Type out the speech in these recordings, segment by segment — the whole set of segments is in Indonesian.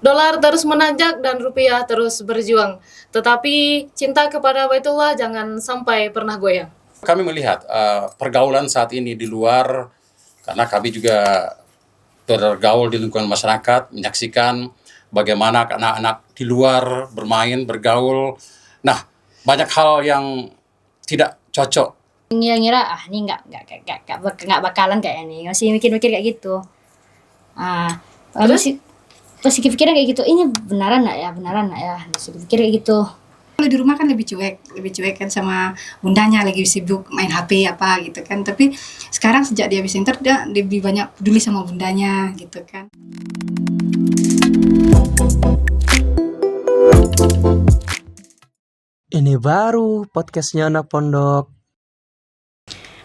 Dolar terus menanjak dan rupiah terus berjuang, tetapi cinta kepada Baitullah jangan sampai pernah goyang. Kami melihat pergaulan saat ini di luar, karena kami juga bergaul di lingkungan masyarakat, menyaksikan bagaimana anak-anak di luar bermain, bergaul. Nah, banyak hal yang tidak cocok. Ngira-ngira ini nggak bakalan kayak ini, masih mikir-mikir kayak gitu. Masih pikiran kayak gitu, ini beneran nggak ya, masih pikir kayak gitu. Kalau di rumah kan lebih cuek kan sama bundanya, lagi sibuk main HP apa gitu kan. Tapi sekarang sejak dia habis inter, dia lebih banyak peduli sama bundanya gitu kan. Ini baru podcastnya anak pondok.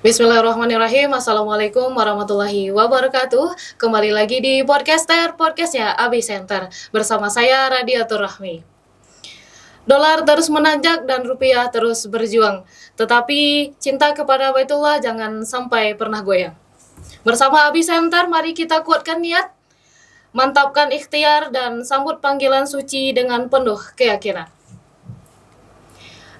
Bismillahirrahmanirrahim. Assalamualaikum warahmatullahi wabarakatuh. Kembali lagi di podcastnya Abi Center bersama saya Radiatur Rahmi. Dolar terus menanjak dan rupiah terus berjuang, tetapi cinta kepada Baitullah jangan sampai pernah goyang. Bersama Abi Center, mari kita kuatkan niat, mantapkan ikhtiar, dan sambut panggilan suci dengan penuh keyakinan.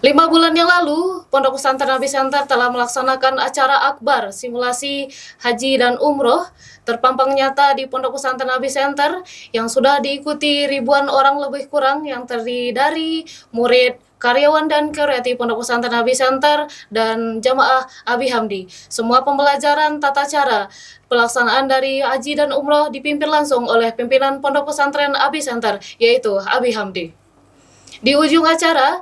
5 bulan yang lalu, Pondok Pesantren Abi Center telah melaksanakan acara akbar simulasi haji dan umroh terpampang nyata di Pondok Pesantren Abi Center yang sudah diikuti ribuan orang lebih kurang yang terdiri dari murid, karyawan dan kreatif Pondok Pesantren Abi Center dan jamaah Abi Hamdi. Semua pembelajaran tata cara pelaksanaan dari haji dan umroh dipimpin langsung oleh pimpinan Pondok Pesantren Abi Center, yaitu Abi Hamdi. Di ujung acara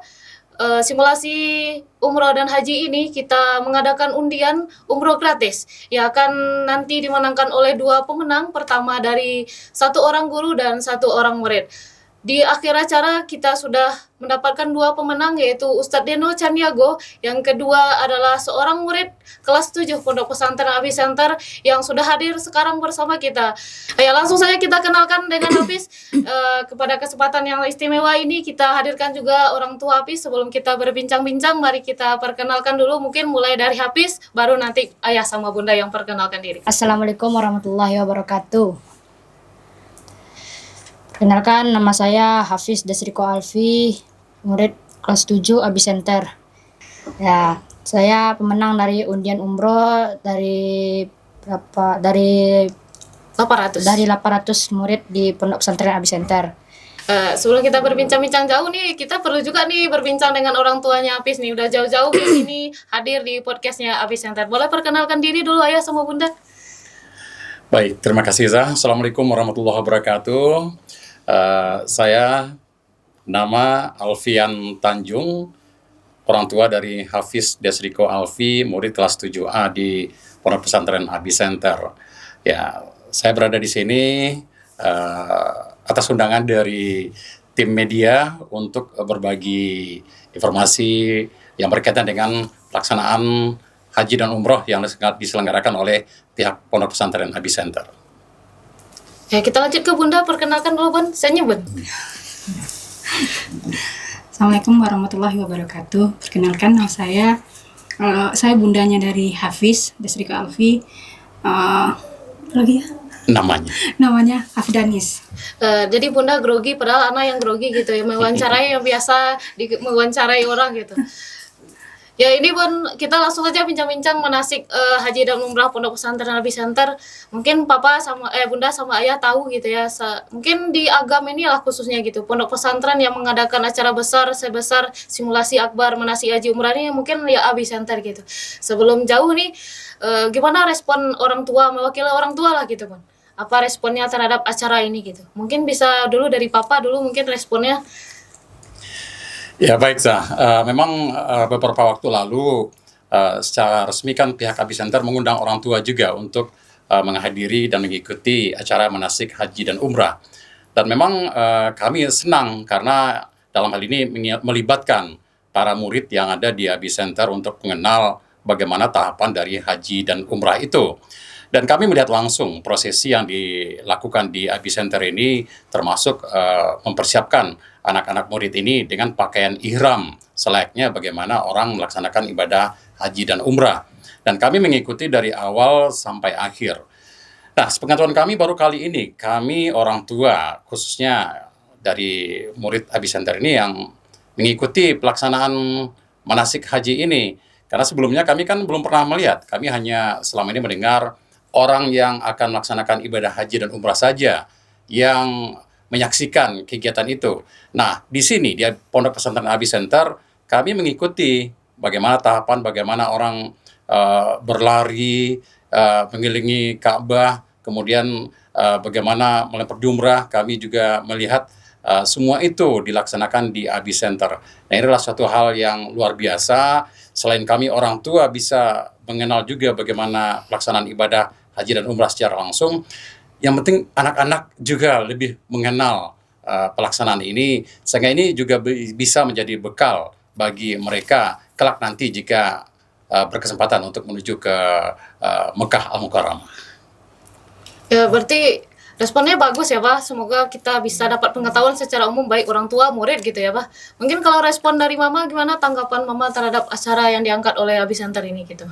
simulasi umroh dan haji ini kita mengadakan undian umroh gratis yang akan nanti dimenangkan oleh 2 pemenang, pertama dari 1 orang guru dan 1 orang murid. Di akhir acara kita sudah mendapatkan 2 pemenang, yaitu Ustadz Deno Caniago, yang kedua adalah seorang murid kelas 7 Pondok Pesantren Abi Center yang sudah hadir sekarang bersama kita. Ya, langsung saja kita kenalkan dengan Hafiz. Kepada kesempatan yang istimewa ini kita hadirkan juga orang tua Hafiz. Sebelum kita berbincang-bincang, mari kita perkenalkan dulu, mungkin mulai dari Hafiz, baru nanti ayah sama bunda yang perkenalkan diri. Assalamualaikum warahmatullahi wabarakatuh. Perkenalkan, nama saya Hafiz Desriko Alfi, murid kelas 7 Abi Center. Ya, saya pemenang dari undian umroh dari 800 murid di Pondok Pesantren Abi Center. Sebelum kita berbincang-bincang jauh nih, kita perlu juga nih berbincang dengan orang tuanya Hafiz nih, udah jauh-jauh di sini hadir di podcastnya Abi Center. Boleh perkenalkan diri dulu ayah sama bunda? Baik, terima kasih Zah. Assalamualaikum warahmatullahi wabarakatuh. Saya nama Alfian Tanjung, orang tua dari Hafiz Desriko Alfi, murid kelas 7A di Pondok Pesantren Abi Center. Ya, saya berada di sini atas undangan dari tim media untuk berbagi informasi yang berkaitan dengan pelaksanaan haji dan umroh yang diselenggarakan oleh pihak Pondok Pesantren Abi Center. Ya, kita lanjut ke bunda, perkenalkan dulu Bun, saya nyebut. Assalamualaikum warahmatullahi wabarakatuh. Perkenalkan, nama saya bundanya dari Hafiz Desriko Alfi. Lagi ya? Namanya Afdanis. Jadi bunda grogi, padahal anak yang grogi gitu ya, mewawancarai yang biasa mewawancarai orang gitu. Ya, ini Bun, kita langsung aja bincang-bincang manasik haji dan umrah Pondok Pesantren Abi Center. Mungkin papa sama bunda sama ayah tahu gitu ya. Mungkin di agam ini lah khususnya gitu. Pondok pesantren yang mengadakan acara besar sebesar simulasi akbar manasik haji umrah ini mungkin ya Abi Center gitu. Sebelum jauh nih, gimana respon orang tua, mewakili orang tua lah gitu Bun. Apa responnya terhadap acara ini gitu? Mungkin bisa dulu dari papa dulu mungkin responnya. Ya baik Zah, memang beberapa waktu lalu secara resmi kan pihak Abi Center mengundang orang tua juga untuk menghadiri dan mengikuti acara manasik haji dan umrah. Dan memang kami senang karena dalam hal ini melibatkan para murid yang ada di Abi Center untuk mengenal bagaimana tahapan dari haji dan umrah itu. Dan kami melihat langsung prosesi yang dilakukan di Abi Center ini, termasuk mempersiapkan anak-anak murid ini dengan pakaian ihram, selayaknya bagaimana orang melaksanakan ibadah haji dan umrah. Dan kami mengikuti dari awal sampai akhir. Nah, sepengetahuan kami baru kali ini, kami orang tua, khususnya dari murid Abi Center ini yang mengikuti pelaksanaan manasik haji ini. Karena sebelumnya kami kan belum pernah melihat, kami hanya selama ini mendengar orang yang akan melaksanakan ibadah haji dan umrah saja yang menyaksikan kegiatan itu. Nah, di sini, di Pondok Pesantren Abi Center, kami mengikuti bagaimana tahapan, bagaimana orang berlari, mengelilingi Ka'bah, kemudian bagaimana melempar jumrah. Kami juga melihat semua itu dilaksanakan di Abi Center. Nah, ini adalah suatu hal yang luar biasa. Selain kami orang tua bisa mengenal juga bagaimana pelaksanaan ibadah haji dan umrah secara langsung, yang penting anak-anak juga lebih mengenal pelaksanaan ini, sehingga ini juga bisa menjadi bekal bagi mereka kelak nanti jika berkesempatan untuk menuju ke Mekah Al-Mukarramah. Ya, berarti responnya bagus ya Pak. Semoga kita bisa dapat pengetahuan secara umum baik orang tua, murid gitu ya Pak. Mungkin kalau respon dari Mama, gimana tanggapan Mama terhadap acara yang diangkat oleh Abi Center ini gitu?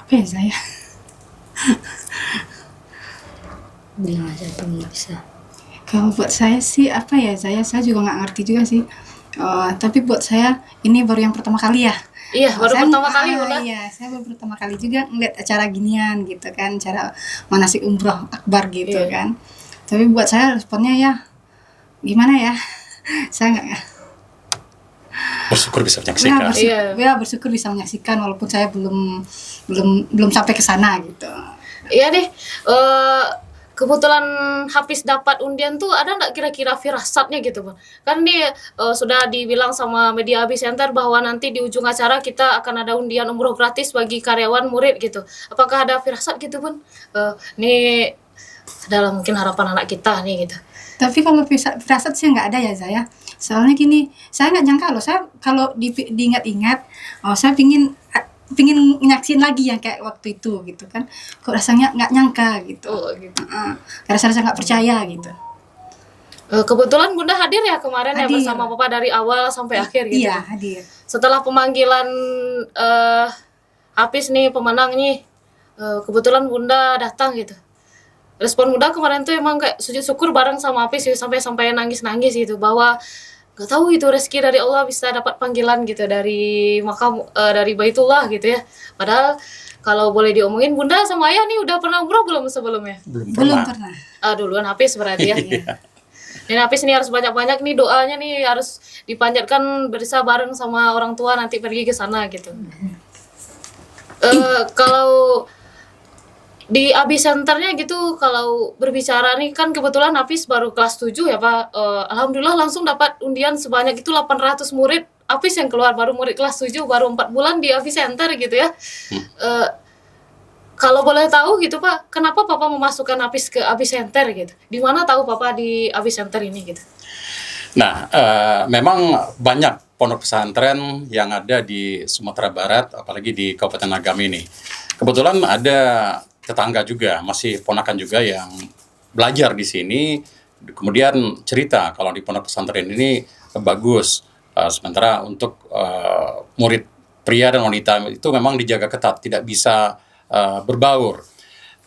Apa ya saya? Bilang aja tuh nggak bisa. Kalau buat saya sih apa ya, saya juga nggak ngerti juga sih. Tapi buat saya ini baru yang pertama kali ya. Iya, baru Saya- pertama kali udah. Iya, saya baru pertama kali juga ngeliat acara ginian gitu kan, cara manasik umroh akbar gitu Iya. kan. Tapi buat saya responnya ya gimana ya? Saya nggak Bersyukur bisa ya, menyaksikan. bersyukur bisa menyaksikan walaupun saya belum sampai ke sana gitu. Iya deh, kebetulan Hafiz dapat undian tuh ada nggak kira-kira firasatnya gitu Bang? Kan ini sudah dibilang sama media Abi Center bahwa nanti di ujung acara kita akan ada undian umroh gratis bagi karyawan murid gitu. Apakah ada firasat gitu Bun? Ini adalah mungkin harapan anak kita nih gitu. Tapi kalau firasat sih nggak ada ya saya. Soalnya gini, saya nggak nyangka loh. Saya kalau diingat-ingat, saya pingin nyaksin lagi yang kayak waktu itu gitu kan. Kok rasanya nggak nyangka gitu. Oh, gitu. Karena saya nggak percaya gitu. Kebetulan Bunda hadir ya kemarin ya Hadir. bersama Papa dari awal sampai akhir gitu. Iya, hadir. Setelah pemanggilan Hafiz nih pemenang nih, kebetulan Bunda datang gitu. Respon Bunda kemarin tuh emang kayak sujud syukur bareng sama Hafiz gitu, sampai nangis gitu bahwa gak tahu itu rezeki dari Allah bisa dapat panggilan gitu dari makam dari Baitullah gitu ya. Padahal kalau boleh diomongin Bunda sama Ayah nih udah pernah umroh belum sebelumnya? Belum pernah. Duluan Hafiz berarti ya. Dan Hafiz nih harus banyak-banyak nih doanya nih harus dipanjatkan bisa bareng sama orang tua nanti pergi ke sana gitu. Kalau di Abi Centernya gitu kalau berbicara nih kan kebetulan Hafiz baru kelas 7 ya Pak. Alhamdulillah langsung dapat undian sebanyak itu 800 murid. Hafiz yang keluar baru murid kelas 7 baru 4 bulan di Abi Center gitu ya. Kalau boleh tahu gitu Pak, kenapa Papa memasukkan Hafiz ke Abi Center gitu? Di mana tahu Papa di Abi Center ini gitu? Nah, memang banyak pondok pesantren yang ada di Sumatera Barat, apalagi di Kabupaten Agam ini. Kebetulan ada tetangga juga, masih ponakan juga yang belajar di sini, kemudian cerita kalau di pondok pesantren ini bagus. Sementara untuk murid pria dan wanita itu memang dijaga ketat, tidak bisa berbaur.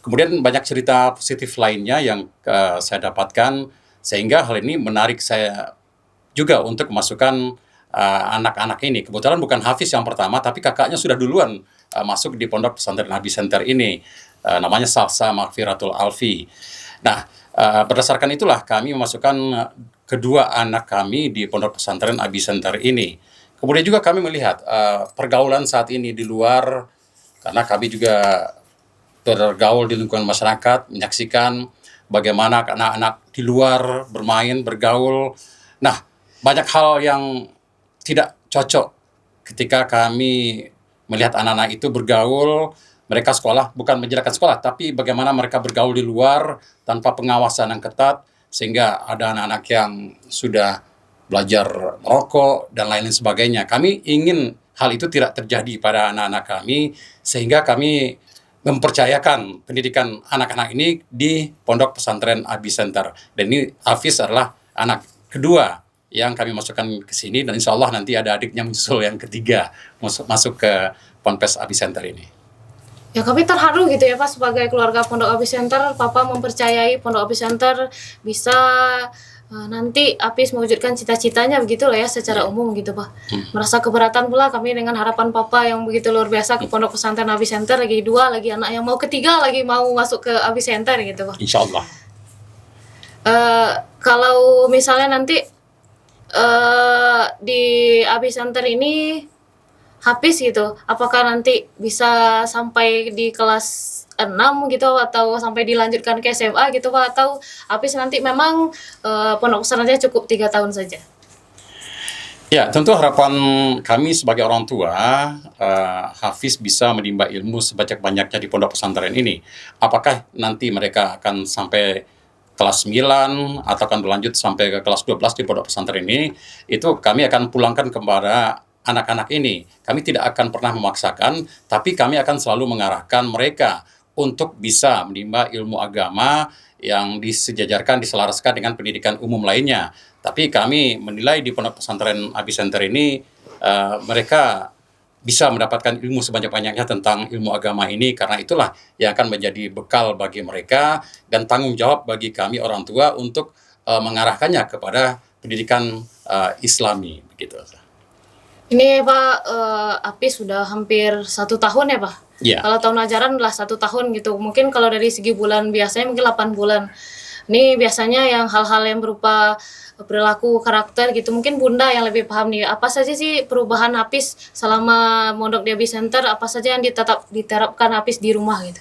Kemudian banyak cerita positif lainnya yang saya dapatkan, sehingga hal ini menarik saya juga untuk memasukkan anak-anak ini. Kebetulan bukan Hafiz yang pertama, tapi kakaknya sudah duluan masuk di Pondok Pesantren Abi Center ini. Namanya Salsa Maghfiratul Alfi. Nah, berdasarkan itulah kami memasukkan kedua anak kami di Pondok Pesantren Abi Center ini. Kemudian juga kami melihat pergaulan saat ini di luar, karena kami juga bergaul di lingkungan masyarakat, menyaksikan bagaimana anak-anak di luar bermain, bergaul. Nah, banyak hal yang tidak cocok ketika kami melihat anak-anak itu bergaul, mereka sekolah, bukan menjalankan sekolah, tapi bagaimana mereka bergaul di luar tanpa pengawasan yang ketat, sehingga ada anak-anak yang sudah belajar merokok, dan lain-lain sebagainya. Kami ingin hal itu tidak terjadi pada anak-anak kami, sehingga kami mempercayakan pendidikan anak-anak ini di Pondok Pesantren Abi Center. Dan ini Hafiz adalah anak kedua yang kami masukkan ke sini, dan insya Allah nanti ada adiknya menyusul yang ketiga masuk ke Ponpes Abi Center ini. Ya kami terharu gitu ya Pak sebagai keluarga Pondok Apis Center, Papa mempercayai Pondok Apis Center bisa nanti Apis mewujudkan cita-citanya begitu lah ya secara umum gitu Pak. Merasa keberatan pula kami dengan harapan Papa yang begitu luar biasa ke Pondok Pesantren Apis Center, lagi 2 lagi anak yang mau ketiga lagi mau masuk ke Apis Center gitu Pak. Insya Allah. Kalau misalnya nanti di Apis Center ini habis gitu, apakah nanti bisa sampai di kelas 6 gitu atau sampai dilanjutkan ke SMA gitu Pak, atau habis nanti memang pondok pesantrennya cukup 3 tahun saja? Ya, tentu harapan kami sebagai orang tua, Hafiz bisa menimba ilmu sebanyak-banyaknya di pondok pesantren ini. Apakah nanti mereka akan sampai kelas 9 atau akan berlanjut sampai ke kelas 12 di pondok pesantren ini, itu kami akan pulangkan kepada anak-anak ini. Kami tidak akan pernah memaksakan, tapi kami akan selalu mengarahkan mereka untuk bisa menimba ilmu agama yang disejajarkan, diselaraskan dengan pendidikan umum lainnya. Tapi kami menilai di pondok pesantren Apis Center ini mereka bisa mendapatkan ilmu sebanyak-banyaknya tentang ilmu agama ini, karena itulah yang akan menjadi bekal bagi mereka dan tanggung jawab bagi kami orang tua untuk mengarahkannya kepada pendidikan Islami begitu. Ini Pak, Apis sudah hampir 1 tahun ya Pak? Iya. Kalau tahun ajaran adalah 1 tahun gitu. Mungkin kalau dari segi bulan biasanya mungkin 8 bulan. Ini biasanya yang hal-hal yang berupa perilaku, karakter gitu. Mungkin Bunda yang lebih paham nih. Apa saja sih perubahan Apis selama mondok di Apis Center? Apa saja yang diterapkan Apis di rumah gitu?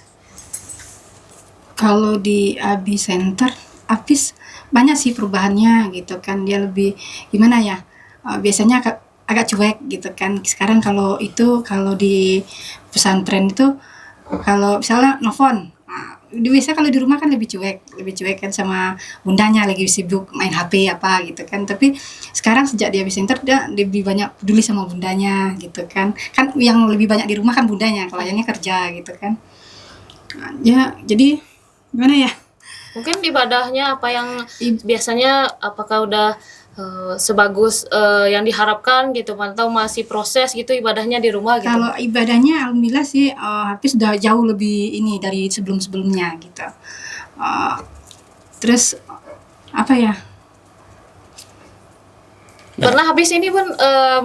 Kalau di Apis Center, Apis banyak sih perubahannya gitu kan. Dia lebih gimana ya? Biasanya agak cuek gitu kan. Sekarang kalau di pesantren itu kalau misalnya nelfon, biasa kalau di rumah kan lebih cuek kan sama bundanya lagi sibuk main HP apa gitu kan. Tapi sekarang sejak dia Apis Center dia lebih banyak peduli sama bundanya gitu kan. Kan yang lebih banyak di rumah kan bundanya, kalau ayahnya kerja gitu kan. Ya, jadi gimana ya? Mungkin ibadahnya apa yang biasanya, apakah udah sebagus yang diharapkan gitu, atau masih proses gitu ibadahnya di rumah gitu? Kalau ibadahnya alhamdulillah sih Hafiz sudah jauh lebih ini dari sebelum-sebelumnya gitu. Terus apa ya? Pernah habis ini pun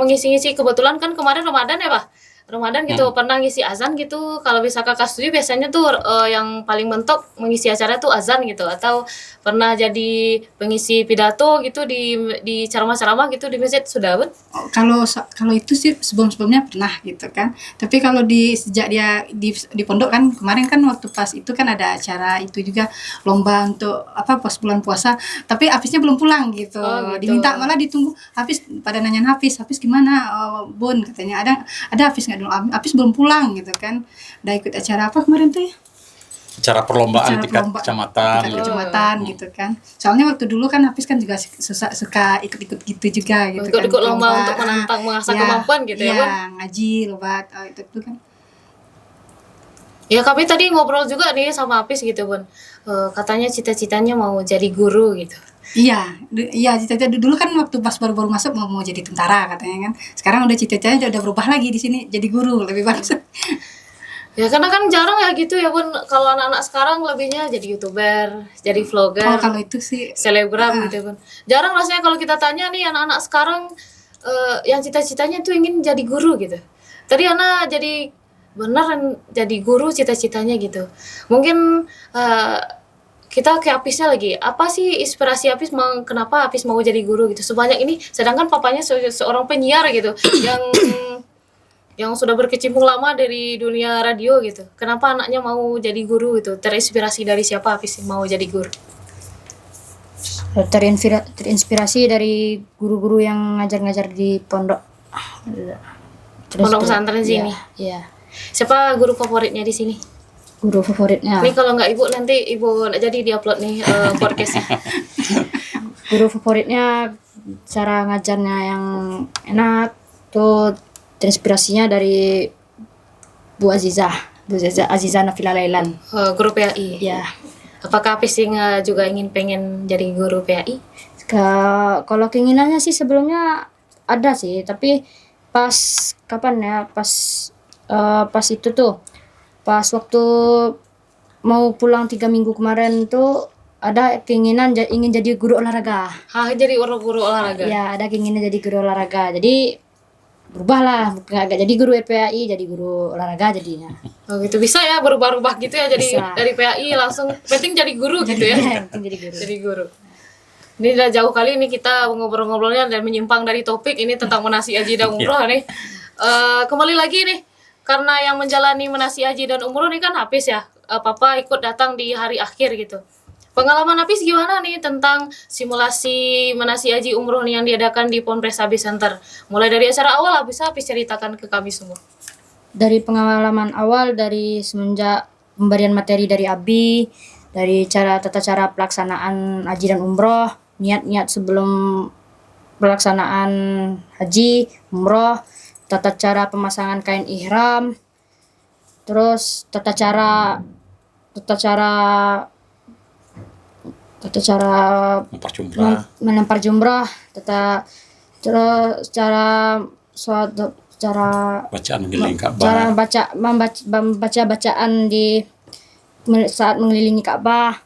mengisi-ngisi, kebetulan kan kemarin Ramadan ya Pak? Ramadan gitu, pernah ngisi azan gitu. Kalau bisa kakak setuju biasanya tuh yang paling mentok mengisi acara tuh azan gitu, atau pernah jadi pengisi pidato gitu di ceramah-ceramah gitu di masjid, sudah Bun? Kalau itu sih sebelum-sebelumnya pernah gitu kan. Tapi kalau sejak dia di pondok kan kemarin kan waktu pas itu kan ada acara itu juga, lomba untuk pas bulan puasa. Tapi Hafiznya belum pulang gitu. Oh, gitu. Diminta, malah ditunggu Hafiz, pada nanyain Hafiz gimana Bun, katanya ada Hafiz nggak dulu, Hafiz belum pulang gitu kan. Udah ikut acara apa kemarin tuh ya? Acara perlombaan tingkat kecamatan. Tingkat kecamatan gitu kan. Soalnya waktu dulu kan Hafiz kan juga suka ikut-ikut gitu juga gitu kan. Ikut lomba untuk menantang, mengasah kemampuan gitu ya Bun? Iya, ngaji, lomba itu kan. Ya kami tadi ngobrol juga nih sama Apis gitu Bun, katanya cita-citanya mau jadi guru gitu. Iya, cita-cita dulu kan waktu pas baru-baru masuk mau jadi tentara katanya kan. Sekarang udah cita-citanya udah berubah lagi di sini jadi guru, lebih bagus. Ya karena kan jarang ya gitu ya Bun, kalau anak-anak sekarang lebihnya jadi YouTuber, jadi vlogger, Kalau itu sih selebgram gitu Bun. Jarang rasanya kalau kita tanya nih anak-anak sekarang yang cita-citanya tuh ingin jadi guru gitu. Tadi anak jadi beneran jadi guru cita-citanya gitu. Mungkin kita ke Apisnya lagi. Apa sih inspirasi Apis, kenapa Apis mau jadi guru gitu? Sebanyak ini, sedangkan papanya seorang penyiar gitu, yang sudah berkecimpung lama dari dunia radio gitu. Kenapa anaknya mau jadi guru gitu? Terinspirasi dari siapa Apis mau jadi guru? Terinspirasi dari guru-guru yang ngajar-ngajar di pondok. Pondok pesantren sini. Iya. Siapa guru favoritnya di sini? Guru favoritnya. Nih kalau nggak ibu, nanti ibu nggak jadi diupload nih podcastnya. Guru favoritnya cara ngajarnya yang enak tuh, terinspirasinya dari Bu Azizah Nafila Lailan. Guru PAI. Ya. Apakah Apis juga pengen jadi guru PAI? Kalau keinginannya sih sebelumnya ada sih, tapi pas kapan ya, pas itu tuh pas waktu mau pulang 3 minggu kemarin tuh ada keinginan ingin jadi guru olahraga. Jadi guru olahraga. Ya, ada keinginan jadi guru olahraga. Jadi berubahlah, nggak jadi guru RPAI, jadi guru olahraga jadinya. Oh gitu, bisa ya berubah-ubah gitu ya, jadi Bisa. dari PAI langsung penting jadi guru gitu ya. Iya, penting jadi guru. Jadi guru. Ini udah jauh kali ini kita ngobrol-ngobrolnya dan menyimpang dari topik ini tentang manasik haji dan umroh nih. Kembali lagi nih, karena yang menjalani manasik haji dan umroh ini kan Hafiz ya. Papa ikut datang di hari akhir gitu. Pengalaman Hafiz gimana nih tentang simulasi manasik haji umroh nih yang diadakan di Ponpes Abi Center? Mulai dari acara awal bisa Hafiz ceritakan ke kami semua. Dari pengalaman awal, dari semenjak pemberian materi dari Abi, dari tata cara pelaksanaan haji dan umroh, niat-niat sebelum pelaksanaan haji, umroh, tata cara pemasangan kain ihram, terus tata cara Memperjumlah. melempar jumrah, terus cara Bacaan mengelilingi cara Ka'bah. membaca bacaan di saat mengelilingi Ka'bah.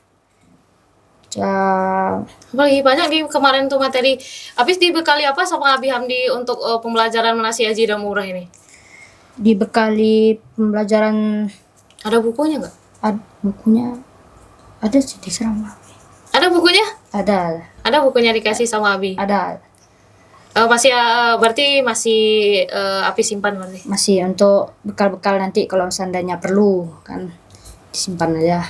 Apalagi banyak nih kemarin tuh materi. Habis dibekali apa sama Abi Hamdi untuk pembelajaran manasik haji dan umrah ini? Dibekali pembelajaran, Ada bukunya nggak? bukunya ada sih di serama. Ada bukunya? Ada Bukunya dikasih sama Abi. Berarti masih Abi simpan berarti. masih untuk bekal-bekal nanti kalau seandainya perlu kan disimpan aja.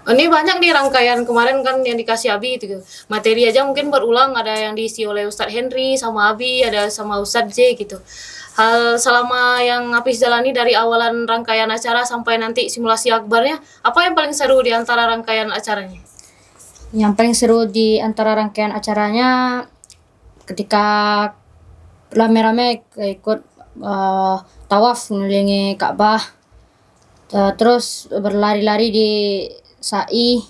Ini banyak nih rangkaian kemarin kan yang dikasih Abi itu materi aja mungkin berulang, ada yang diisi oleh Ustadz Henry sama Abi, ada sama Ustadz J gitu. Hal selama yang Hafiz jalani dari awalan rangkaian acara sampai nanti simulasi akbarnya, apa yang paling seru di antara rangkaian acaranya? Yang paling seru di antara rangkaian acaranya ketika rame-rame ikut tawaf mengelilingi Ka'bah, terus berlari-lari di sa'i,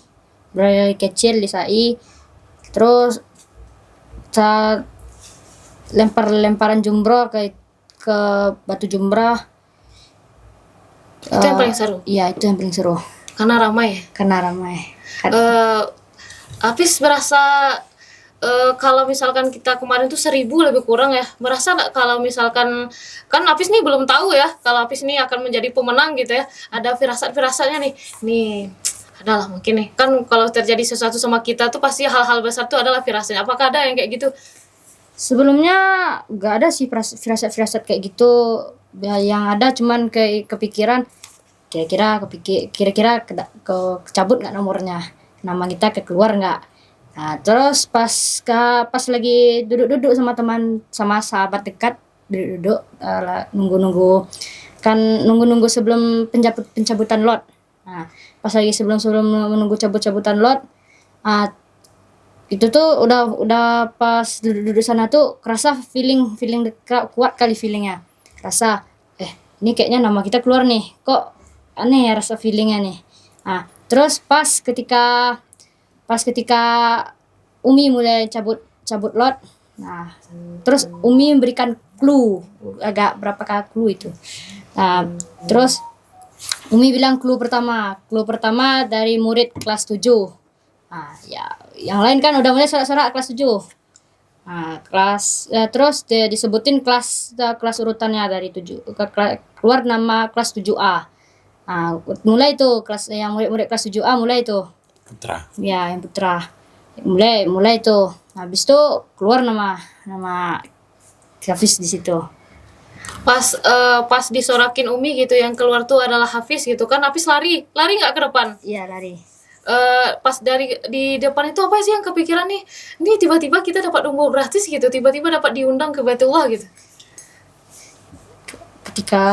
berlari kecil di sa'i, terus lemparan jumroh ke batu jumrah. Itu yang paling seru Iya, itu yang paling seru karena ramai ya. karena ramai. Hafiz berasa kalau misalkan kita kemarin tuh 1.000 lebih kurang ya, merasa nggak kalau misalkan kan Hafiz nih belum tahu ya kalau Hafiz nih akan menjadi pemenang gitu ya, ada firasat-firasatnya nih adalah mungkin nih kan kalau terjadi sesuatu sama kita tuh pasti hal-hal besar tuh adalah firasatnya. Apakah ada yang kayak gitu? Sebelumnya nggak ada sih firasat-firasat kayak gitu. Ya, yang ada cuman kepikiran kira-kira kecabut nggak nomornya, nama kita keluar nggak. Nah, terus pas lagi duduk-duduk sama teman, sama sahabat dekat, duduk nunggu sebelum pencabutan lot. Nah, pas lagi sebelum menunggu cabutan lot, itu tuh udah pas duduk sana tuh kerasa feeling kuat kali feelingnya, rasa ini kayaknya nama kita keluar nih, kok aneh ya rasa feelingnya nih. Nah, terus pas ketika Umi mulai cabut lot, nah terus Umi memberikan clue, agak berapa clue itu. Nah, terus Umi bilang clue pertama dari murid kelas 7. Nah, ya yang lain kan udah mulai sorak-sorak kelas 7. Nah, terus disebutin kelas urutannya dari 7 keluar nama kelas 7A. Nah, mulai itu kelas yang murid kelas 7A mulai itu. Putra. Ya, yang putra. Mulai itu. Habis itu keluar nama Hafiz di situ. Pas disorakin Umi gitu yang keluar tuh adalah Hafiz gitu kan, Hafiz lari nggak ke depan? Iya, lari. Pas di depan itu apa sih yang kepikiran nih? Ini tiba-tiba kita dapat umroh gratis gitu, tiba-tiba dapat diundang ke Baitullah gitu. Ketika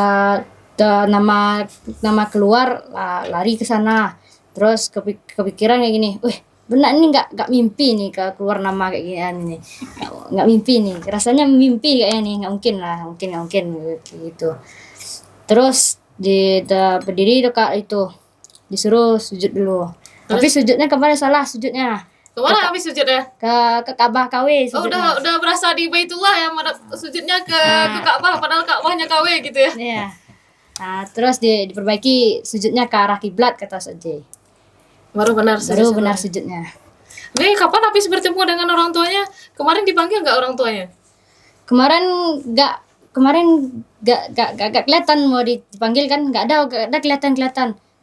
nama keluar, lari ke sana. Terus kepikiran kayak gini, benar ini nggak mimpi nih keluar nama kayak gini nih, nggak mimpi nih, rasanya mimpi kayaknya nih, nggak mungkin gitu. Terus berdiri dekat itu, disuruh sujud dulu. Tapi sujudnya kemarin salah sujudnya. Kemana Hafiz sujudnya? Ke Ka'bah KW sujudnya. Udah berasa di Baitullah ya, sujudnya ke Ka'bah padahal Ka'bahnya KW gitu ya. Iya. Nah, terus diperbaiki sujudnya ke arah kiblat kata Ustaz J. Baru benar Baru sujud. benar sujudnya. Ini kapan Apis bertemu dengan orang tuanya? Kemarin dipanggil nggak orang tuanya? Kemarin gak kelihatan mau dipanggil kan, gak ada kelihatan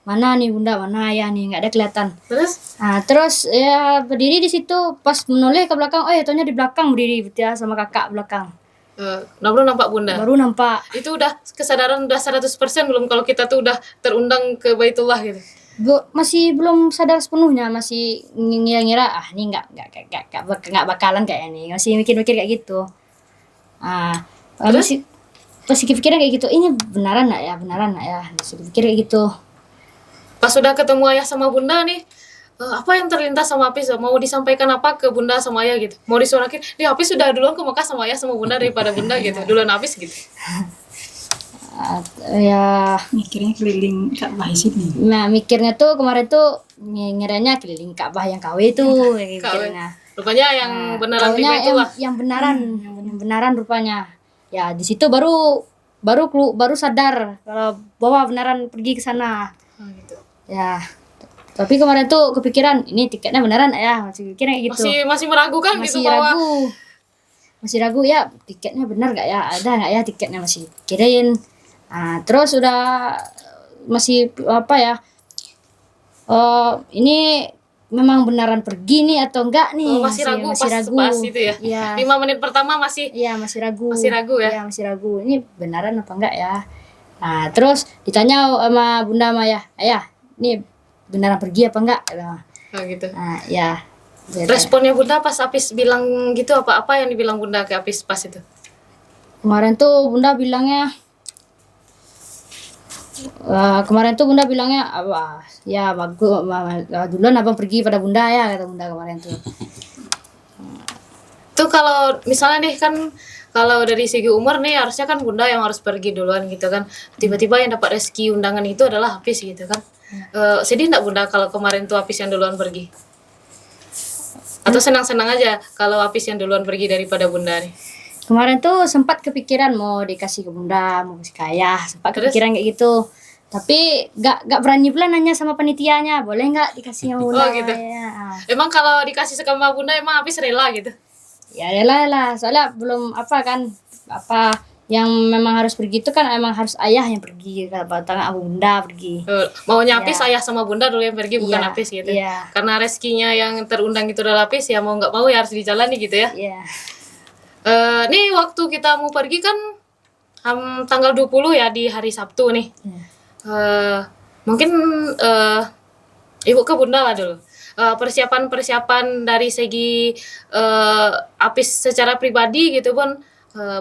mana nih bunda, mana ayah nih, gak ada kelihatan. Terus? Nah, terus ya berdiri di situ pas menoleh ke belakang, oh ya taunya di belakang berdiri ya sama kakak belakang. Baru nampak bunda. Baru nampak. Itu udah kesadaran udah 100% belum kalau kita tuh udah terundang ke Baitullah gitu. Masih belum sadar sepenuhnya, masih ngira-ngira ini nggak bakalan kayaknya nih, masih mikir-mikir kayak gitu. Masih kepikiran kayak gitu, ini beneran nak ya, masih pikir kayak gitu. Pas sudah ketemu ayah sama bunda nih, apa yang terlintas sama Apis? Mau disampaikan apa ke bunda sama ayah gitu? Mau disuarakin, Apis sudah duluan ke Mekah sama ayah sama bunda daripada bunda gitu, duluan Apis gitu. Ya Mikirnya keliling Ka'bah di sini. nah mikirnya tuh kemarin tuh ngiranya keliling Ka'bah yang KW tuh mikirnya. Rupanya yang beneran di Taunya Baitullah. yang benaran rupanya. Ya di situ baru sadar kalau bahwa beneran pergi ke sana. Gitu. Ya. Tapi kemarin tuh kepikiran ini tiketnya beneran ya, masih pikirnya kayak gitu. Masih meragukan gitu bahwa Masih ragu ya, tiketnya benar gak ya? Ada gak ya tiketnya, masih pikirin. Nah, terus udah masih apa ya? Ini memang beneran pergi nih atau enggak nih? masih ragu pas itu ya. Iya. 5 menit pertama masih Masih ragu. Masih ragu ya? Iya, masih ragu. Ini beneran apa enggak ya? Nah, terus ditanya sama bunda sama ayah, ini beneran pergi apa enggak? gitu. Nah, ya. Responnya bunda pas Apis bilang gitu apa yang dibilang bunda ke Apis pas itu? Kemarin tuh bunda bilangnya apa? Ya bagus, duluan abang pergi pada bunda ya, kata bunda kemarin tuh. Tuh kalau misalnya nih kan kalau dari segi umur nih harusnya kan bunda yang harus pergi duluan gitu kan. Tiba-tiba yang dapat rezeki undangan itu adalah Apis gitu kan. Sedih enggak bunda kalau kemarin tuh Apis yang duluan pergi? Atau senang-senang aja kalau Apis yang duluan pergi daripada bunda nih? Kemarin tuh sempat kepikiran mau dikasih ke bunda, mau kasih ke ayah, sempat Terus? kepikiran kayak gitu. Tapi gak berani pula nanya sama panitianya, boleh nggak dikasih sama bunda? Oh, gitu. Ya. Emang kalau dikasih sama bunda emang Apis rela gitu? Ya rela lah, soalnya belum apa yang memang harus pergi itu kan emang harus ayah yang pergi, kalau tangan abu bunda pergi. Maunya Apis Iya. ayah sama bunda dulu yang pergi bukan Iya, Apis gitu. iya. Karena rezekinya yang terundang itu adalah Apis ya mau nggak mau ya harus dijalani gitu ya. Iya. Nih waktu kita mau pergi kan tanggal 20 ya di hari Sabtu nih. Mungkin ibu ke bunda lah dulu. Persiapan dari segi Apis secara pribadi gitu pun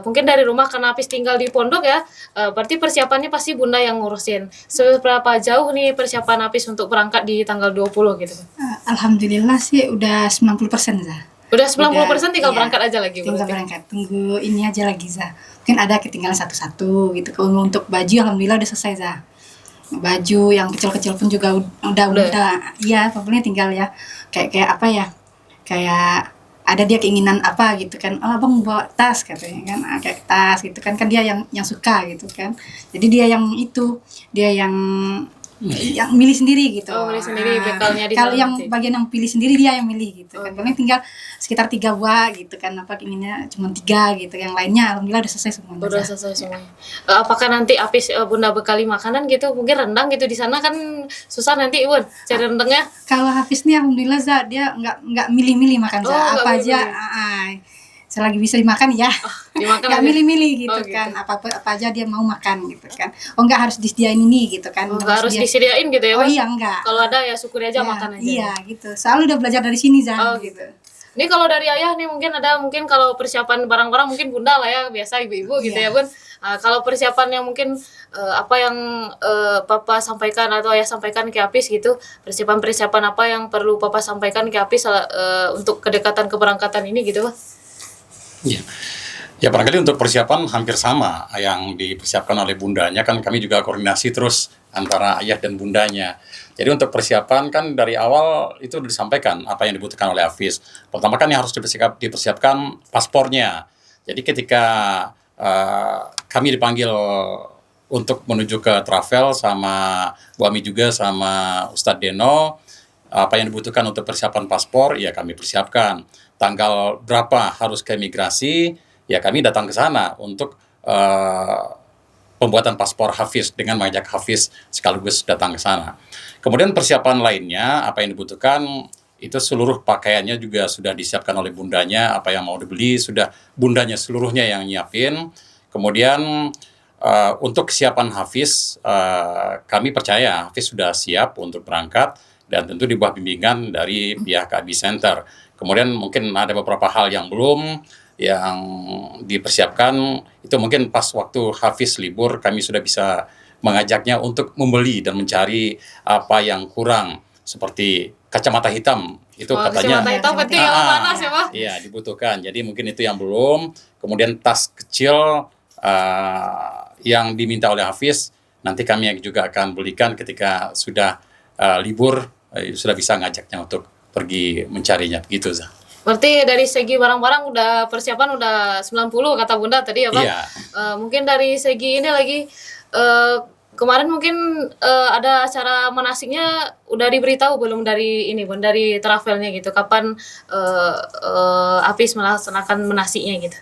mungkin dari rumah karena Apis tinggal di pondok ya, berarti persiapannya pasti bunda yang ngurusin. Seberapa jauh nih persiapan Apis untuk berangkat di tanggal 20 gitu? Alhamdulillah sih udah 90% Za. Udah 90% tinggal Iya, berangkat aja lagi tinggal berarti. berangkat, tunggu ini aja lagi Za. Mungkin ada ketinggalan satu-satu gitu. Kalau untuk baju alhamdulillah udah selesai Za. Baju yang kecil-kecil pun juga udah. Iya, pokoknya tinggal ya kayak apa ya? Kayak ada dia keinginan apa gitu kan, oh abang bawa tas katanya kan, kayak tas gitu kan dia yang suka gitu kan, jadi dia yang milih sendiri gitu. Oh, milih sendiri bekalnya di Kalau dalam yang nanti. bagian yang pilih sendiri dia yang milih gitu kan. Paling tinggal sekitar 3 buah gitu kan, apa inginnya cuma 3 gitu. Yang lainnya alhamdulillah udah selesai semuanya. Udah selesai semuanya. Apakah nanti Apis bunda bekali makanan gitu? Mungkin rendang gitu di sana kan susah nanti Bun cari rendangnya. Kalau Hafiz nih alhamdulillah Za, dia nggak milih-milih makan Za. Oh, nggak Apa aja selagi bisa dimakan ya. Dimakan Nggak aja. milih-milih gitu Oh, gitu. kan. Apa aja dia mau makan gitu kan. Oh nggak harus disediain ini gitu kan. Nggak harus disediain gitu ya Oh Bun? iya enggak. Kalau ada ya syukuri aja Ya, makan aja. Iya gitu. Soalnya udah belajar dari sini Za. Oh, gitu. Ini kalau dari ayah nih mungkin kalau persiapan barang-barang mungkin bunda lah ya, biasa ibu-ibu gitu ya Iya. Bun. Kalau persiapan yang mungkin apa yang papa sampaikan atau ayah sampaikan ke Apis gitu, persiapan apa yang perlu papa sampaikan ke Apis untuk kedekatan keberangkatan ini gitu Bang? Ya barangkali untuk persiapan hampir sama yang dipersiapkan oleh bundanya, kan kami juga koordinasi terus antara ayah dan bundanya. Jadi untuk persiapan kan dari awal itu sudah disampaikan apa yang dibutuhkan oleh Hafiz. Pertama kan yang harus dipersiapkan paspornya. Jadi ketika kami dipanggil untuk menuju ke travel sama Bu Ami juga sama Ustadz Deno. Apa yang dibutuhkan untuk persiapan paspor, ya kami persiapkan. Tanggal berapa harus ke imigrasi, ya kami datang ke sana untuk pembuatan paspor Hafiz dengan mengajak Hafiz sekaligus datang ke sana. Kemudian persiapan lainnya, apa yang dibutuhkan, itu seluruh pakaiannya juga sudah disiapkan oleh bundanya, apa yang mau dibeli, sudah bundanya seluruhnya yang nyiapin. Kemudian untuk kesiapan Hafiz, kami percaya Hafiz sudah siap untuk berangkat, dan tentu di bawah bimbingan dari pihak Abi Center. Kemudian mungkin ada beberapa hal yang belum yang dipersiapkan, itu mungkin pas waktu Hafiz libur kami sudah bisa mengajaknya untuk membeli dan mencari apa yang kurang, seperti kacamata hitam. Itu katanya kacamata hitam penting ya, panas ya Pak? iya dibutuhkan, jadi mungkin itu yang belum. Kemudian tas kecil yang diminta oleh Hafiz, nanti kami juga akan belikan ketika sudah libur, sudah bisa ngajaknya untuk pergi mencarinya, begitu Zah. Berarti dari segi barang-barang udah persiapan udah 90 kata Bunda tadi ya Pak? Iya. Mungkin dari segi ini lagi, kemarin mungkin ada acara manasiknya udah diberitahu belum dari ini Bun, dari travelnya gitu, kapan Apis melaksanakan manasiknya gitu?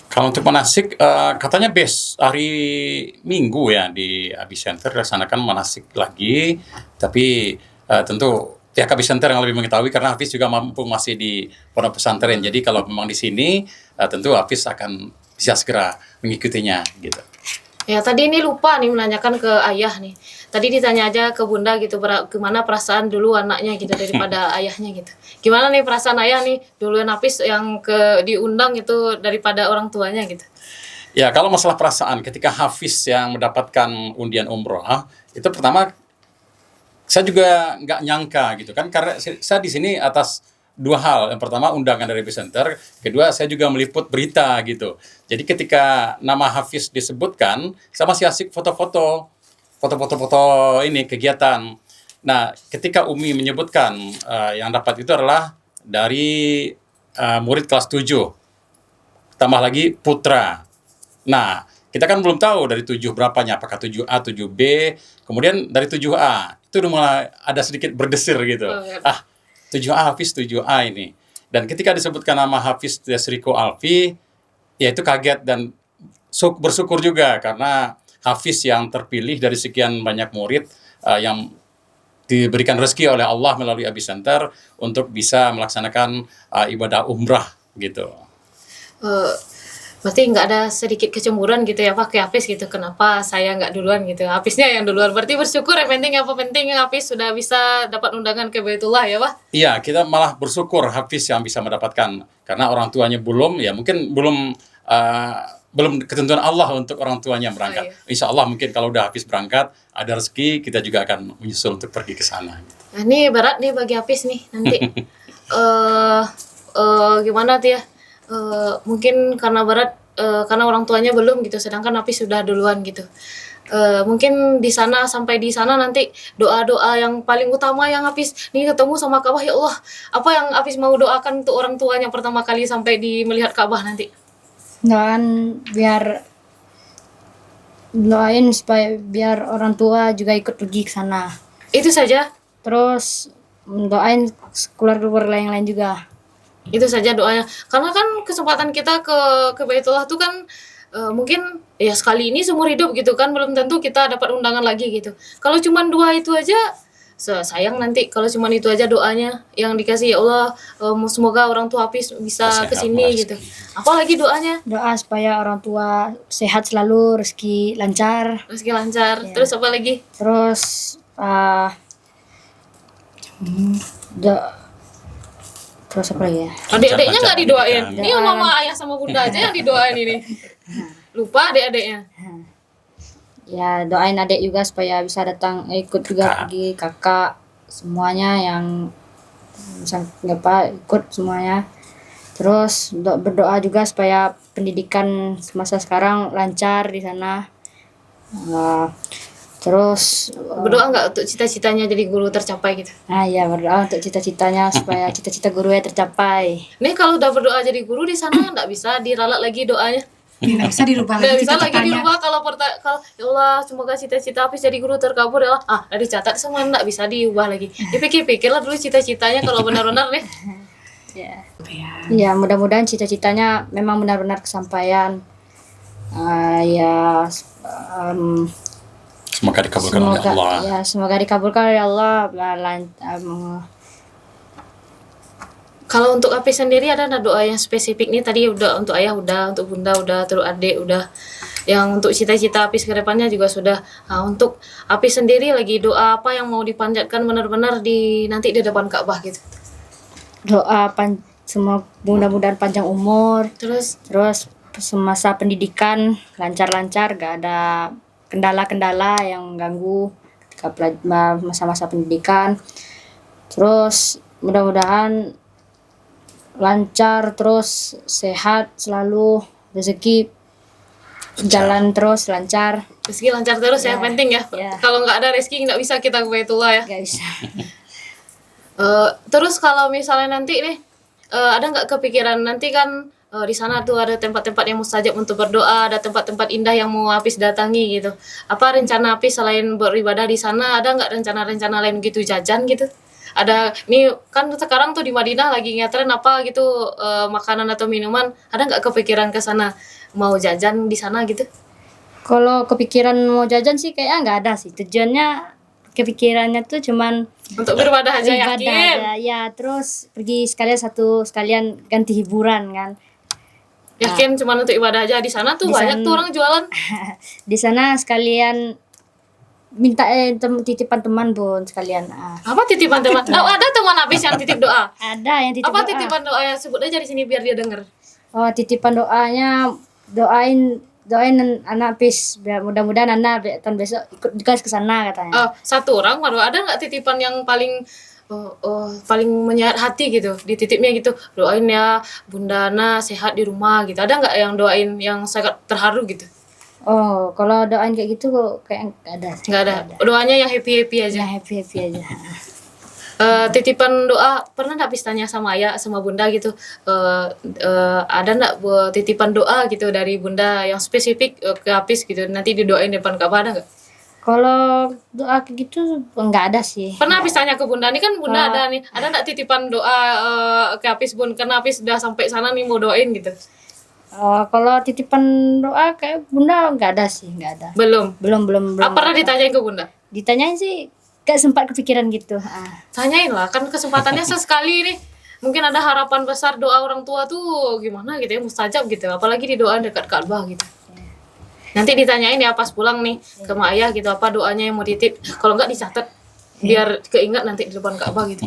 Kalau untuk manasik, katanya hari Minggu ya di Abi Center dilaksanakan manasik lagi, tapi tentu pihak Abi Center yang lebih mengetahui karena Hafiz juga masih di pondok pesantren. Jadi kalau memang di sini, tentu Hafiz akan bisa segera mengikutinya gitu. Ya tadi ini lupa nih menanyakan ke ayah nih. Tadi ditanya aja ke Bunda gitu, gimana perasaan dulu anaknya gitu daripada ayahnya gitu. Gimana nih perasaan ayah nih duluan Hafiz yang diundang itu daripada orang tuanya gitu. Ya kalau masalah perasaan ketika Hafiz yang mendapatkan undian umroh, itu pertama saya juga nggak nyangka gitu kan, karena saya di sini atas dua hal. Yang pertama undangan dari Center, kedua saya juga meliput berita gitu. Jadi ketika nama Hafiz disebutkan, saya masih asik foto-foto ini kegiatan. Nah, ketika Umi menyebutkan yang dapat itu adalah dari murid kelas 7, tambah lagi putra. Nah, kita kan belum tahu dari 7 berapanya, apakah 7A, 7B, kemudian dari 7A, itu udah mulai ada sedikit berdesir gitu. 7A Hafiz, 7A ini. Dan ketika disebutkan nama Hafiz Desriko Alfi, ya itu kaget dan bersyukur juga karena Hafiz yang terpilih dari sekian banyak murid yang diberikan rezeki oleh Allah melalui Abi Center untuk bisa melaksanakan ibadah umrah gitu. Berarti nggak ada sedikit kecemburuan gitu ya Pak ke Hafiz gitu, kenapa saya nggak duluan gitu, Hafiznya yang duluan. Berarti bersyukur ya, penting Hafiz sudah bisa dapat undangan ke Baitullah ya Pak? Iya, kita malah bersyukur Hafiz yang bisa mendapatkan, karena orang tuanya belum, ya mungkin belum ketentuan Allah untuk orang tuanya berangkat. Insya Allah mungkin kalau udah Hafiz berangkat, ada rezeki, kita juga akan menyusul untuk pergi ke sana. Nah, ini berat nih bagi Hafiz nih nanti. Gimana tuh ya? Mungkin karena berat karena orang tuanya belum gitu, sedangkan Hafiz sudah duluan gitu. Mungkin sampai di sana nanti doa-doa yang paling utama yang Hafiz nih ketemu sama Ka'bah, ya Allah, apa yang Hafiz mau doakan untuk orang tuanya pertama kali sampai melihat Ka'bah nanti? Doain supaya biar orang tua juga ikut pergi ke sana. Itu saja. Terus doain keluarga yang lain juga. Itu saja doanya, karena kan kesempatan kita ke Baitullah tuh kan mungkin ya sekali ini seumur hidup gitu kan, belum tentu kita dapat undangan lagi gitu. Kalau cuma 2 itu aja sayang nanti, kalau cuma itu aja doanya yang dikasih, ya Allah, semoga orang tua Hafiz bisa kesini gitu. Apalagi doanya? Doa supaya orang tua sehat selalu, rezeki lancar. Ya. Terus apa lagi? Terus terus apa lagi ya? Adik-adiknya nggak didoain? Ini mama, ayah sama bunda aja yang didoain ini. Lupa adik-adiknya. Ya doain adik juga supaya bisa datang ikut juga pergi, kakak semuanya yang ikut semuanya. Terus berdoa juga supaya pendidikan semasa sekarang lancar di sana. Terus berdoa nggak untuk cita-citanya jadi guru tercapai gitu? Ya berdoa untuk cita-citanya supaya cita-cita gurunya tercapai. Nih kalau udah berdoa jadi guru di sana nggak bisa diralat lagi doanya? Tidak bisa dirubah Nggak lagi bisa lagi cita-citanya. dirubah kalau ya Allah semoga cita-cita Apis jadi guru terkabul ya Allah. Udah dicatat semua nggak bisa diubah lagi. Dipikir-pikirlah dulu cita-citanya kalau benar-benar nih. Ya. Ya, mudah-mudahan cita-citanya memang benar-benar kesampaian. Ya, Semoga dikabulkan oleh Allah. ya semoga dikabulkan oleh Allah. Kalau untuk Apis sendiri ada nggak doa yang spesifik nih? Tadi udah untuk ayah udah, untuk bunda udah, terus adik udah. Yang untuk cita-cita Apis ke depannya juga sudah. Nah, untuk Apis sendiri lagi doa apa yang mau dipanjatkan benar-benar di nanti di depan Ka'bah gitu. Doa semua mudah-mudahan panjang umur, Terus terus semasa pendidikan lancar-lancar, gak ada kendala-kendala yang ganggu ketika masa-masa pendidikan. Terus mudah-mudahan lancar, terus sehat selalu, rezeki jalan terus lancar. rezeki lancar terus ya, penting ya. Ya. Kalau nggak ada rezeki nggak bisa kita ke Baitullah ya. Gak bisa. Terus kalau misalnya nanti nih ada nggak kepikiran nanti kan di sana tuh ada tempat-tempat yang mustajab untuk berdoa, ada tempat-tempat indah yang mau Apis datangi gitu. Apa rencana Apis selain beribadah di sana, ada nggak rencana-rencana lain gitu, jajan gitu? Ada nih kan sekarang tuh di Madinah lagi ngetren apa gitu makanan atau minuman, ada nggak kepikiran ke sana mau jajan di sana gitu? Kalau kepikiran mau jajan sih kayaknya nggak ada sih. Tujuannya kepikirannya tuh cuman Untuk beribadah aja ibadah yakin. aja. Ya, terus pergi sekalian ganti hiburan kan. Yakin cuma untuk ibadah aja di sana tuh Di banyak sana- tuh orang jualan. Di sana sekalian minta titipan teman pun sekalian. Apa titipan teman? Oh, ada teman Apis yang titip doa. Ada yang titip Apa doa. titipan doa yang sebut aja di sini biar dia denger. Oh, titipan doanya doain anak Apis biar mudah-mudahan anak tahun besok ikut juga ke sana katanya. Satu orang baru ada nggak titipan yang paling paling menyayat hati gitu, dititipnya gitu, doain ya Bunda Ana sehat di rumah gitu. Ada nggak yang doain yang sangat terharu gitu? Oh, kalau doain kayak gitu kok kayak nggak ada. Nggak ada. Doanya yang happy happy aja. Ya happy aja. Titipan doa pernah nggak Apis tanya sama ayah sama bunda gitu, ada nggak titipan doa gitu dari bunda yang spesifik ke Apis gitu, nanti didoain depan Ka'bah, ada nggak? Kalau doa kayak gitu nggak ada sih. Pernah Apis tanya ke bunda, nih kan bunda ada nih, ada nggak titipan doa ke Apis bun, karena Apis udah sampai sana nih mau doain gitu? Kalau titipan doa kayak bunda nggak ada sih, nggak ada. Belum. Belum. Pernah ditanyain ke bunda? Ditanyain sih gak sempat kepikiran gitu. Tanyain lah, kan kesempatannya sesekali nih. Mungkin ada harapan besar doa orang tua tuh gimana gitu ya, mustajab gitu. Apalagi di doa dekat Ka'bah gitu. Nanti ditanyain ya pas pulang nih ke mak ayah gitu, apa doanya yang mau ditip. Kalau nggak dicatat biar keingat nanti di depan Ka'bah gitu.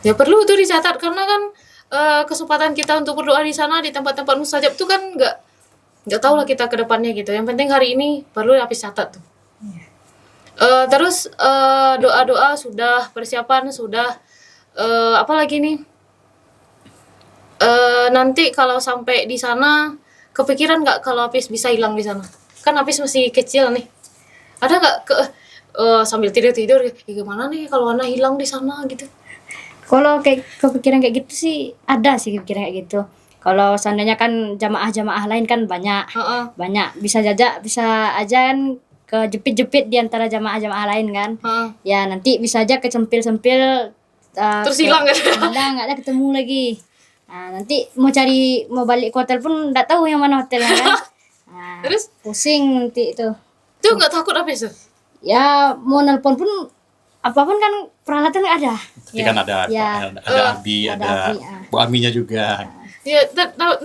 Ya perlu tuh dicatat karena kan kesempatan kita untuk berdoa di sana di tempat-tempat mustajab tuh kan nggak tahu lah kita ke depannya gitu. Yang penting hari ini perlu Apis catat tuh. Terus doa-doa sudah, persiapan sudah, apa lagi nih? Nanti kalau sampai di sana kepikiran nggak kalau Apis bisa hilang di sana? Kan Apis masih kecil nih. Ada nggak sambil tidur-tidur, gimana nih kalau Ana hilang di sana gitu? Kalau kayak kepikiran kayak gitu sih ada sih kepikiran kayak gitu. Kalau seandainya kan jamaah-jamaah lain kan banyak bisa aja kan kejepit-jepit di antara jamaah-jamaah lain kan. Ya nanti bisa aja kecempil-sempil Terus hilang kan? nggak ada ketemu lagi. Nah, nanti mau balik ke hotel pun nggak tahu yang mana hotelnya kan. Nah, Terus? pusing nanti itu. Tuh nggak takut Apis tuh? Ya mau nelpon pun apapun kan peralatan ada. Tapi kan ada Abi, ada Abi, Bu Aminya juga. Ya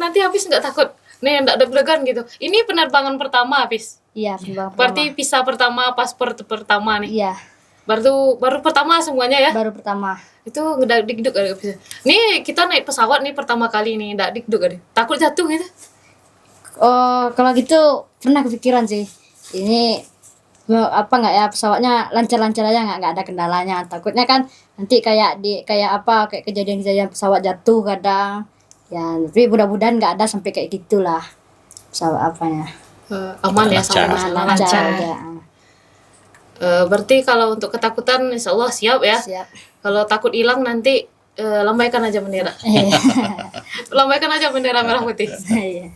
nanti Apis nggak takut? Nih nggak deg-degan gitu. Ini penerbangan pertama Apis. Iya, penerbangan Berarti pertama. visa pertama, paspor pertama nih. Iya, Baru pertama semuanya ya. baru pertama. Itu ngedak dikduk ada bisa. Nih kita naik pesawat nih pertama kali nih, ndak dikduk ada. Takut jatuh gitu. Oh, kalau gitu pernah kepikiran sih. Ini apa nggak ya pesawatnya lancar-lancar aja nggak ada kendalanya. Takutnya kan nanti kayak kejadian-kejadian pesawat jatuh kadang. Ya, tapi mudah-mudahan nggak ada sampai kayak gitulah. Pesawat apanya. Aman ya Lancar. sama Lancar aja. Berarti kalau untuk ketakutan insya Allah siap ya. Siap. Kalau takut hilang nanti lambaikan aja bendera. Lambaikan aja bendera merah putih. Iya.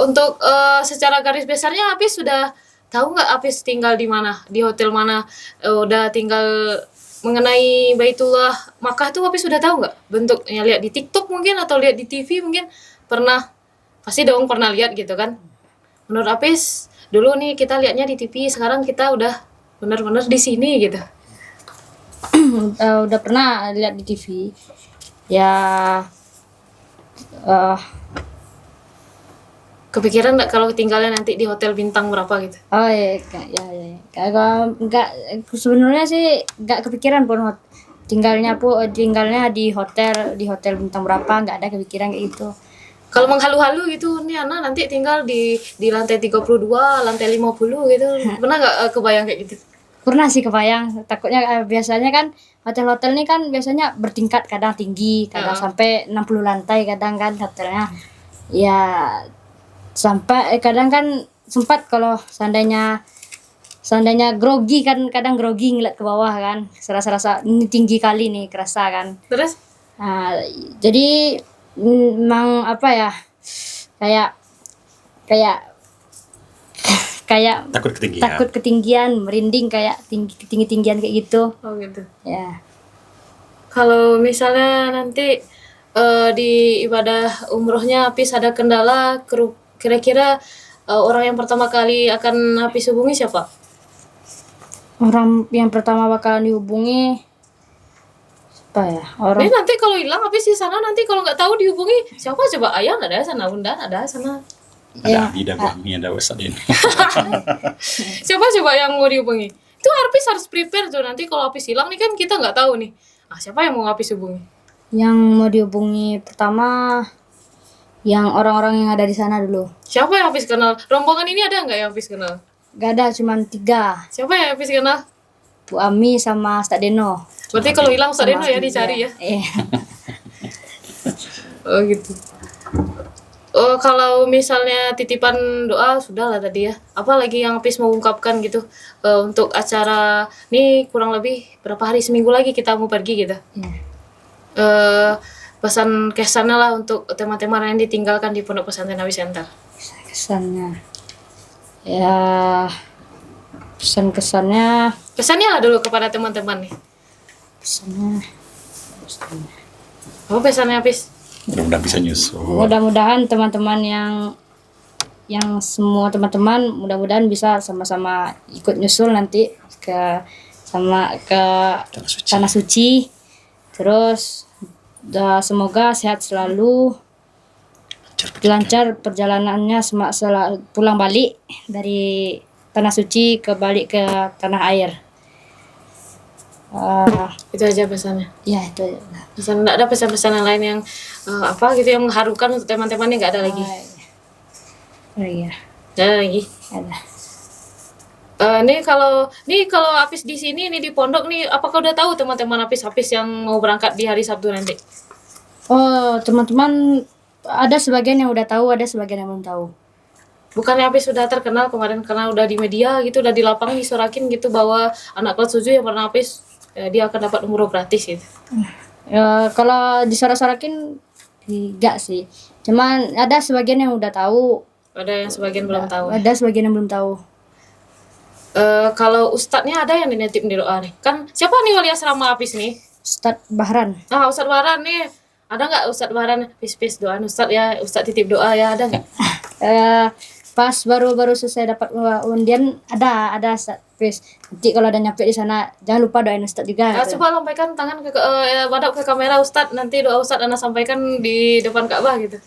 Untuk secara garis besarnya Apis sudah tahu nggak Apis tinggal di mana, di hotel mana, udah tinggal mengenai Baitullah Makkah tuh Apis sudah tahu nggak bentuknya, lihat di TikTok mungkin atau lihat di TV mungkin, pernah, pasti dong pernah lihat gitu kan. Menurut Apis dulu nih kita lihatnya di TV, sekarang kita udah benar-benar di sini gitu. Udah pernah lihat di TV ya. Kepikiran nggak kalau tinggalnya nanti di hotel bintang berapa gitu? Oh ya, kalau nggak, sebenarnya sih nggak kepikiran pun tinggalnya di hotel bintang berapa, nggak ada kepikiran kayak gitu. Kalau menghalu-halu gitu, nih anak nanti tinggal di lantai 32, lantai 50 gitu. Pernah nggak kebayang kayak gitu? Pernah sih kebayang, takutnya biasanya kan hotel-hotel ini kan biasanya bertingkat, kadang tinggi, kadang sampai 60 lantai kadang kan hotelnya. Ya sampai kadang kan sempat kalau seandainya grogi kan, kadang grogi ngeliat ke bawah kan, serasa ini tinggi kali nih, kerasa kan. Terus? Nah, jadi memang apa ya, kayak takut ketinggian, merinding, kayak tinggian kayak gitu. Oh gitu. Ya. Kalau misalnya nanti di ibadah umrohnya Apis ada kendala, kira-kira orang yang pertama kali akan Apis hubungi siapa? Orang yang pertama bakalan dihubungi apa ya? Ini nanti kalau hilang Apis di sana, nanti kalau nggak tahu dihubungi siapa coba? Ayah ada sana, bunda ada sana. Ada Abi, ada Gami, ada Ustadz ini. Siapa coba yang mau dihubungi? Itu Apis harus prepare tuh, nanti kalau Apis hilang nih kan kita nggak tahu nih. Siapa yang mau Apis hubungi? Yang mau dihubungi pertama yang orang-orang yang ada di sana dulu. Siapa yang Apis kenal? Rombongan ini ada nggak yang Apis kenal? Gak ada, cuma 3. Siapa yang Apis kenal? Bu Ami sama Ustadz Deno. Berarti kalau hilang Ustadz Deno ya dicari ya? Oh gitu. Oh, kalau misalnya titipan doa sudah lah tadi ya. Apa lagi yang Apis mau ungkapkan gitu untuk acara nih, kurang lebih berapa hari, seminggu lagi kita mau pergi gitu. Pesan kesannya lah untuk teman-teman yang ditinggalkan di Pondok Pesantren Abi Center. Kesannya ya, kesannya Pesannya lah dulu kepada teman-teman nih. pesannya Apa pesannya Apis? Mudah-mudahan bisa nyusul. mudah-mudahan teman-teman yang semua teman-teman mudah-mudahan bisa sama-sama ikut nyusul nanti ke Tanah Suci. Terus semoga sehat selalu, lancar perjalanannya pulang balik dari Tanah Suci balik ke tanah air. Itu aja pesannya. Ya itu aja. Pesan, nggak ada pesan-pesan yang lain yang apa gitu yang mengharukan untuk teman-teman, nggak ada lagi. Iya. Nggak ada lagi. Ada. Nih kalau Apis di sini nih di pondok nih, apakah udah tahu teman-teman Apis yang mau berangkat di hari Sabtu nanti? Oh, teman-teman ada sebagian yang udah tahu, ada sebagian yang belum tahu. Bukannya Apis sudah terkenal kemarin karena udah di media gitu, udah di lapangan disorakin gitu bahwa anak kelas 7 yang pernah Apis dia akan dapat umroh gratis gitu. Kalau disorak-sorakin enggak sih. Cuman ada sebagian yang udah tahu. Ada yang sebagian belum tahu. Ada sebagian yang belum tahu. Kalau ustadznya ada yang dititip di doa nih. Kan siapa nih wali asrama Apis nih? Ustadz Bahran. Ustadz Bahran nih. Ada nggak Ustadz Bahran? Pis doain Ustadz ya. Ustadz titip doa ya, ada nggak? Pas baru selesai dapat undian ada Ustadz. Nanti kalau ada nyampe di sana jangan lupa doain Ustadz juga. Coba lampaikan tangan wadap ke kamera Ustadz, nanti doa Ustadz Anda sampaikan di depan Ka'bah gitu.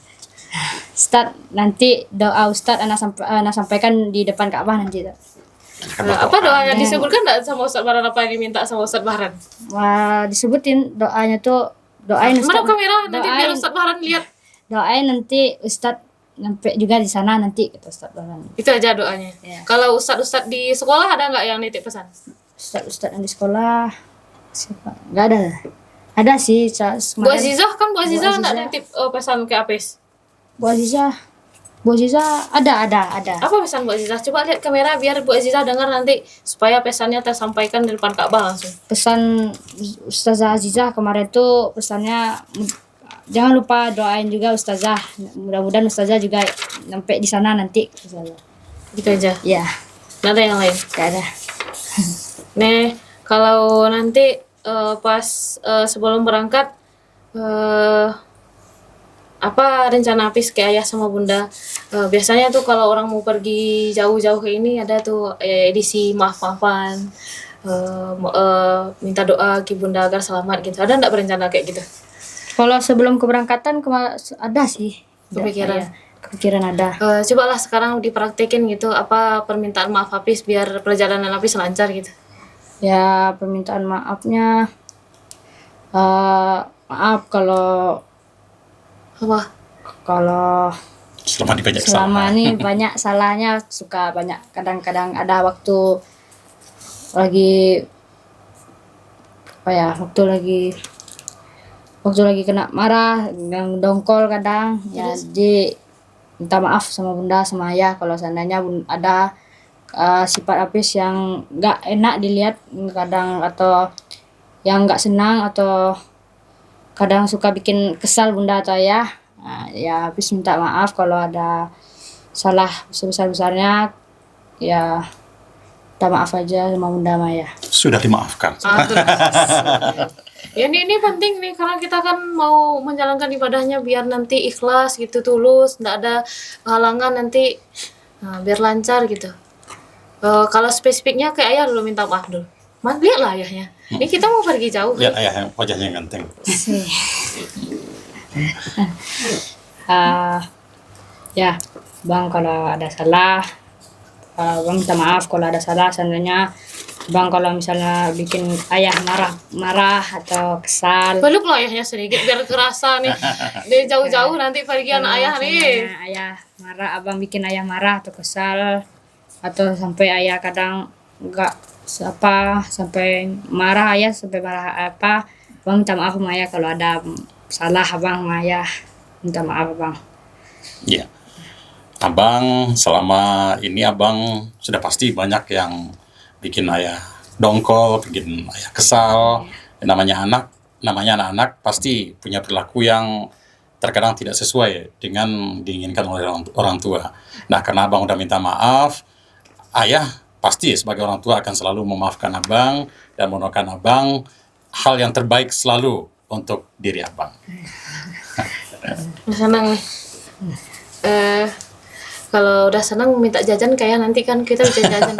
Ustadz, nanti doa Ustadz Ana sampaikan di depan Ka'bah nanti. Apa doanya disebutkan nggak sama Ustadz Bahran, apa yang diminta sama Ustadz Bahran? Wah, disebutin doanya tuh, doain Ustadz. Mana kamera nanti biar Ustadz Bahran lihat. Doain nanti Ustadz sampai juga di sana nanti, kata Ustadz Bahran. Itu aja doanya. Ya. Kalau Ustadz di sekolah ada nggak yang nitip pesan? Ustadz yang di sekolah siapa? Nggak ada. Ada sih. Bu Azizah kan, Bu Azizah nggak nitip pesan ke Apis? Bu Azizah ada. Apa pesan Bu Azizah? Coba lihat kamera biar Bu Azizah dengar nanti supaya pesannya tersampaikan di depan Ka'bah langsung. Pesan Ustazah Azizah kemarin tuh pesannya jangan lupa doain juga ustazah. Mudah-mudahan ustazah juga sampai di sana nanti. Ustazah. Gitu aja. Ya, Nggak ada yang lain. gak ada. Nih, kalau nanti pas sebelum berangkat, apa rencana Apis ke ayah sama bunda? Biasanya tuh kalau orang mau pergi jauh-jauh ke ini ada tuh edisi maaf-maafan, minta doa ke bunda agar selamat gitu. Ada nggak berencana kayak gitu? Kalau sebelum keberangkatan ada sih. Kepikiran? Iya, kepikiran ada. Cobalah sekarang dipraktekin gitu, apa permintaan maaf Apis biar perjalanan Apis lancar gitu. Ya, permintaan maafnya maaf kalau Selama di banyak selama kesalahan. ini banyak salahnya, suka banyak, kadang-kadang ada waktu lagi waktu lagi kena marah, yang dongkol kadang ya, jadi minta maaf sama bunda sama ayah kalau seandainya ada sifat Apis yang nggak enak dilihat kadang, atau yang nggak senang, atau kadang suka bikin kesal bunda atau ayah. Nah, ya Apis minta maaf kalau ada salah sebesar-besarnya, ya minta maaf aja sama bunda sama ayah. Sudah dimaafkan. Ya ini penting nih karena kita kan mau menjalankan ibadahnya biar nanti ikhlas gitu, tulus, nggak ada halangan nanti, biar lancar gitu. Kalau spesifiknya ke ayah dulu minta maaf dulu. Lihatlah ayahnya. Ini kita mau pergi jauh. Lihat ayah yang wajahnya yang ganteng. Ya bang, kalau ada salah bang minta maaf kalau ada salah. Seandainya bang kalau misalnya bikin ayah marah atau kesal, Peluk lo ayahnya sedikit biar kerasa nih. Dari jauh-jauh nanti pergian kalau ayah nih. seandainya ayah marah, abang bikin ayah marah atau kesal, atau sampai ayah kadang nggak sampai marah ayah, sampai marah apa, bang minta maaf sama ayah kalau ada salah abang sama ayah, minta maaf bang. Iya. Abang, selama ini abang sudah pasti banyak yang bikin ayah dongkol, bikin ayah kesal. Namanya anak-anak pasti punya perilaku yang terkadang tidak sesuai dengan diinginkan oleh orang tua. Nah, karena abang udah minta maaf, ayah pasti sebagai orang tua akan selalu memaafkan abang dan mendoakan abang hal yang terbaik selalu untuk diri abang. Senang nih. Kalau udah senang minta jajan kayak nanti kan kita bisa jajan.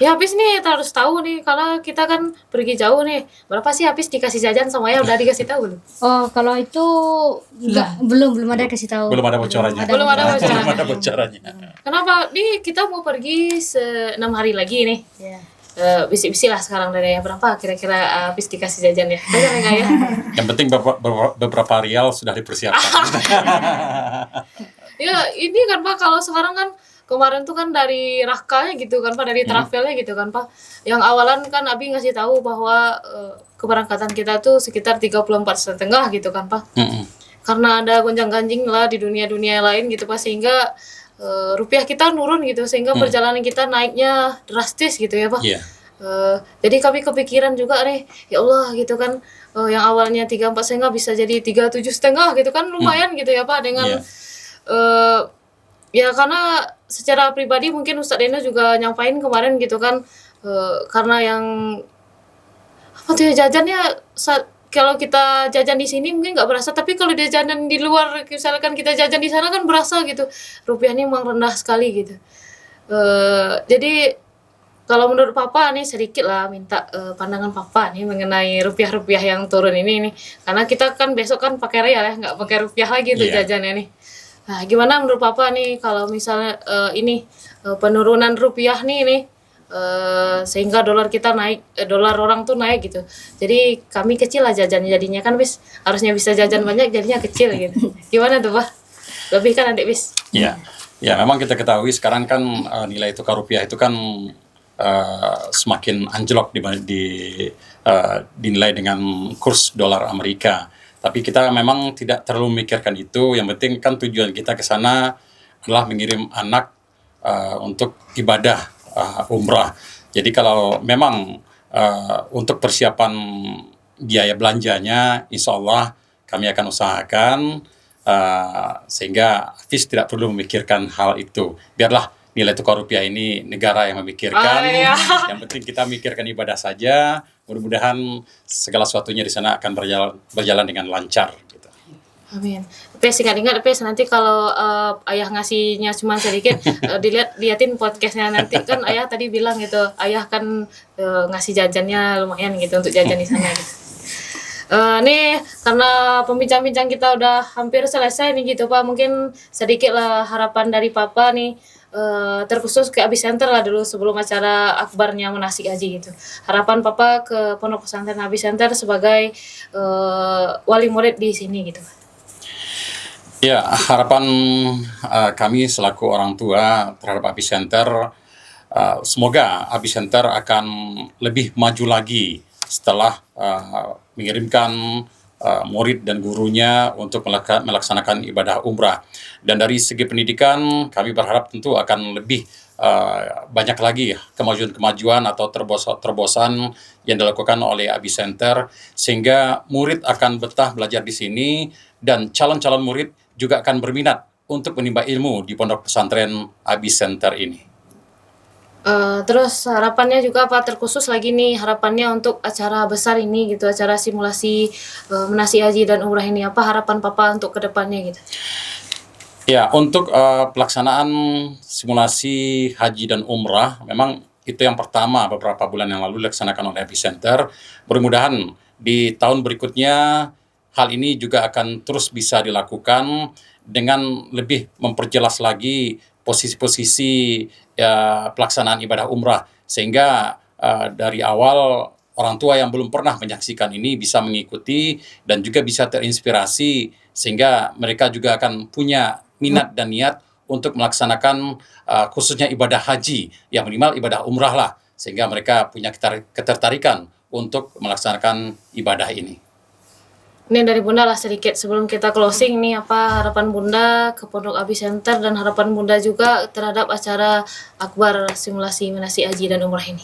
Ya habis nih kita harus tahu nih kalau kita kan pergi jauh nih, berapa sih habis dikasih jajan sama ayah, udah dikasih tahu belum? Oh, kalau itu belum ada kasih tahu. Belum ada bocorannya. Belum ada bocorannya. Belum ada bocorannya. Kenapa? Nih kita mau pergi 6 hari lagi nih. Ya. Bisi-bisi lah sekarang dari ya, berapa kira-kira habis dikasih jajan ya? Jajan enggak ya? Yang penting beberapa rial sudah dipersiapkan. Ya ini kan Pak, kalau sekarang kan kemarin tuh kan dari Rakanya gitu kan Pak, dari travelnya gitu kan Pak. Yang awalan kan Abi ngasih tahu bahwa keberangkatan kita tuh sekitar 34,5 gitu kan Pak. Karena ada gonjang-ganjing lah di dunia-dunia lain gitu Pak, sehingga rupiah kita nurun gitu, sehingga perjalanan kita naiknya drastis gitu ya Pak. Iya. Jadi kami kepikiran juga nih, ya Allah gitu kan, yang awalnya 34,5 bisa jadi 37,5 gitu kan, lumayan gitu ya Pak, dengan ya karena secara pribadi mungkin Ustadz Dena juga nyampain kemarin gitu kan, karena yang apa tuh ya, jajannya kalau kita jajan di sini mungkin nggak berasa, tapi kalau dia jajan di luar, misalkan kita jajan di sana kan berasa gitu, rupiahnya memang rendah sekali gitu. Jadi kalau menurut Papa nih sedikit lah minta pandangan Papa nih mengenai rupiah-rupiah yang turun ini nih, karena kita kan besok kan pakai real ya, nggak pakai rupiah lagi tuh jajannya nih. Nah, gimana menurut Papa nih kalau misalnya ini penurunan rupiah nih sehingga dolar kita naik, dolar orang tuh naik gitu. Jadi kami kecil lah jajannya, jadinya kan bis harusnya bisa jajan banyak jadinya kecil gitu. Gimana tuh Pak? Lebih kan adik bis? Iya. Ya, memang kita ketahui sekarang kan nilai tukar rupiah itu kan semakin anjlok dinilai dengan kurs dolar Amerika. Tapi kita memang tidak terlalu memikirkan itu. Yang penting kan tujuan kita ke sana adalah mengirim anak untuk ibadah umrah. Jadi kalau memang untuk persiapan biaya belanjanya insya Allah kami akan usahakan sehingga Hafiz tidak perlu memikirkan hal itu. Biarlah nilai tukar rupiah ini negara yang memikirkan. Iya. Yang penting kita mikirkan ibadah saja. Mudah-mudahan segala sesuatunya di sana akan berjalan dengan lancar. Gitu. Amin. Pes ingat-ingat Pes nanti kalau ayah ngasihnya cuma sedikit liatin podcastnya nanti kan ayah tadi bilang gitu ayah kan ngasih jajannya lumayan gitu untuk jajan di sana gitu. Nih karena pembincang-bincang kita udah hampir selesai nih gitu Pak, mungkin sedikit lah harapan dari Papa nih terkhusus ke Abi Center lah dulu sebelum acara akbarnya menasik haji gitu. Harapan Papa ke Pondok Pesantren Abi Center sebagai wali murid di sini gitu. Ya, harapan kami selaku orang tua terhadap Abi Center, semoga Abi Center akan lebih maju lagi setelah mengirimkan murid dan gurunya untuk melaksanakan ibadah umrah. Dan dari segi pendidikan, kami berharap tentu akan lebih banyak lagi kemajuan-kemajuan atau terobosan yang dilakukan oleh Abi Center, sehingga murid akan betah belajar di sini dan calon-calon murid juga akan berminat untuk menimba ilmu di Pondok Pesantren Abi Center ini. Terus harapannya juga Pak terkhusus lagi nih harapannya untuk acara besar ini gitu, acara simulasi menasik haji dan umrah ini, apa harapan Papa untuk kedepannya gitu? Ya, untuk pelaksanaan simulasi haji dan umrah, memang itu yang pertama beberapa bulan yang lalu dilaksanakan oleh Abi Center. Mudah-mudahan di tahun berikutnya hal ini juga akan terus bisa dilakukan dengan lebih memperjelas lagi posisi-posisi pelaksanaan ibadah umrah, sehingga dari awal orang tua yang belum pernah menyaksikan ini bisa mengikuti dan juga bisa terinspirasi, sehingga mereka juga akan punya minat dan niat untuk melaksanakan khususnya ibadah haji, yang minimal ibadah umrah lah, sehingga mereka punya ketertarikan untuk melaksanakan ibadah ini. Ini dari Bunda lah sedikit sebelum kita closing nih, apa harapan Bunda ke Pondok Abi Center dan harapan Bunda juga terhadap acara akbar simulasi menasik haji dan umrah ini.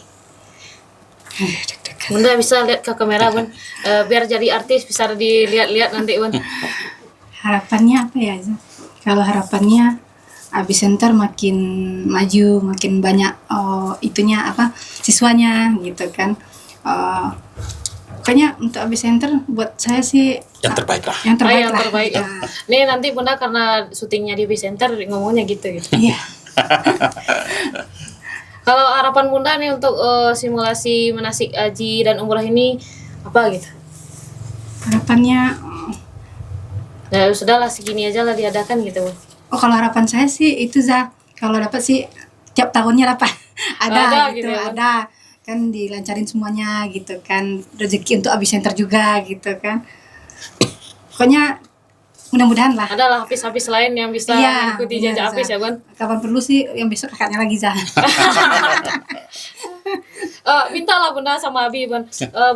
Bunda bisa lihat ke kamera Bun, biar jadi artis bisa dilihat-lihat nanti Bun. Harapannya apa ya? Kalau harapannya Abi Center makin maju, makin banyak siswanya gitu kan. Pokoknya untuk Abi Center buat saya sih Yang terbaik lah. Yang terbaik Yang lah. terbaik ya. Nih nanti Bunda karena syutingnya di Abi Center ngomongnya gitu. Iya. Kalau harapan Bunda nih untuk simulasi menasik haji dan umrah ini apa gitu? Harapannya Nah sudahlah segini aja lah diadakan gitu Bun. kalau harapan saya sih itu kalau dapat sih tiap tahunnya dapat ada Ada gitu, gitu ya, ada kan dilancarin semuanya gitu kan, rezeki untuk Abi Center juga gitu kan. Pokoknya mudah-mudahan lah. Ada lah habis-habis lain yang bisa Iya, mengikuti benar, jejak Zah. habis ya Bun. Kapan perlu sih yang besok kakaknya lagi Zah. Mintalah Bunda sama Abi Bun,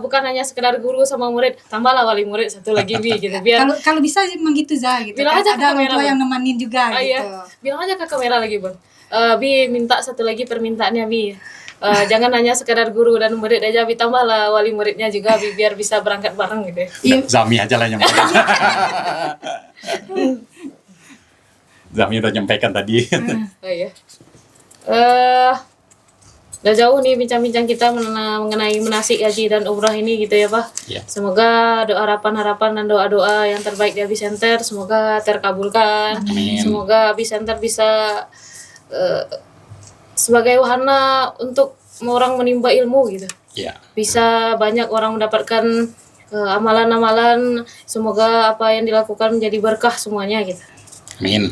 bukan hanya sekedar guru sama murid, tambahlah wali murid satu lagi Bi gitu biar Kalau bisa sih memang gitu Zah gitu Bilang kan. aja ke Ada orang kamera, tua Bun. yang nemenin juga gitu. Iya, bilang aja ke kamera lagi Bun. Bi minta satu lagi permintaannya Bi. Jangan hanya sekedar guru dan murid aja, Bi tambahlah wali muridnya juga Bi biar bisa berangkat bareng gitu ya. Iya. Zami aja lah yang Zami udah nyampaikan tadi. Oh iya. Udah jauh nih bincang-bincang kita mengenai menasik haji dan umrah ini gitu ya Pak. Ya. Semoga doa harapan-harapan dan doa-doa yang terbaik di Abi Center semoga terkabulkan. Amin. Semoga Abi Center bisa sebagai wahana untuk orang menimba ilmu gitu. Ya. Bisa banyak orang mendapatkan amalan-amalan, semoga apa yang dilakukan menjadi berkah semuanya gitu. Amin.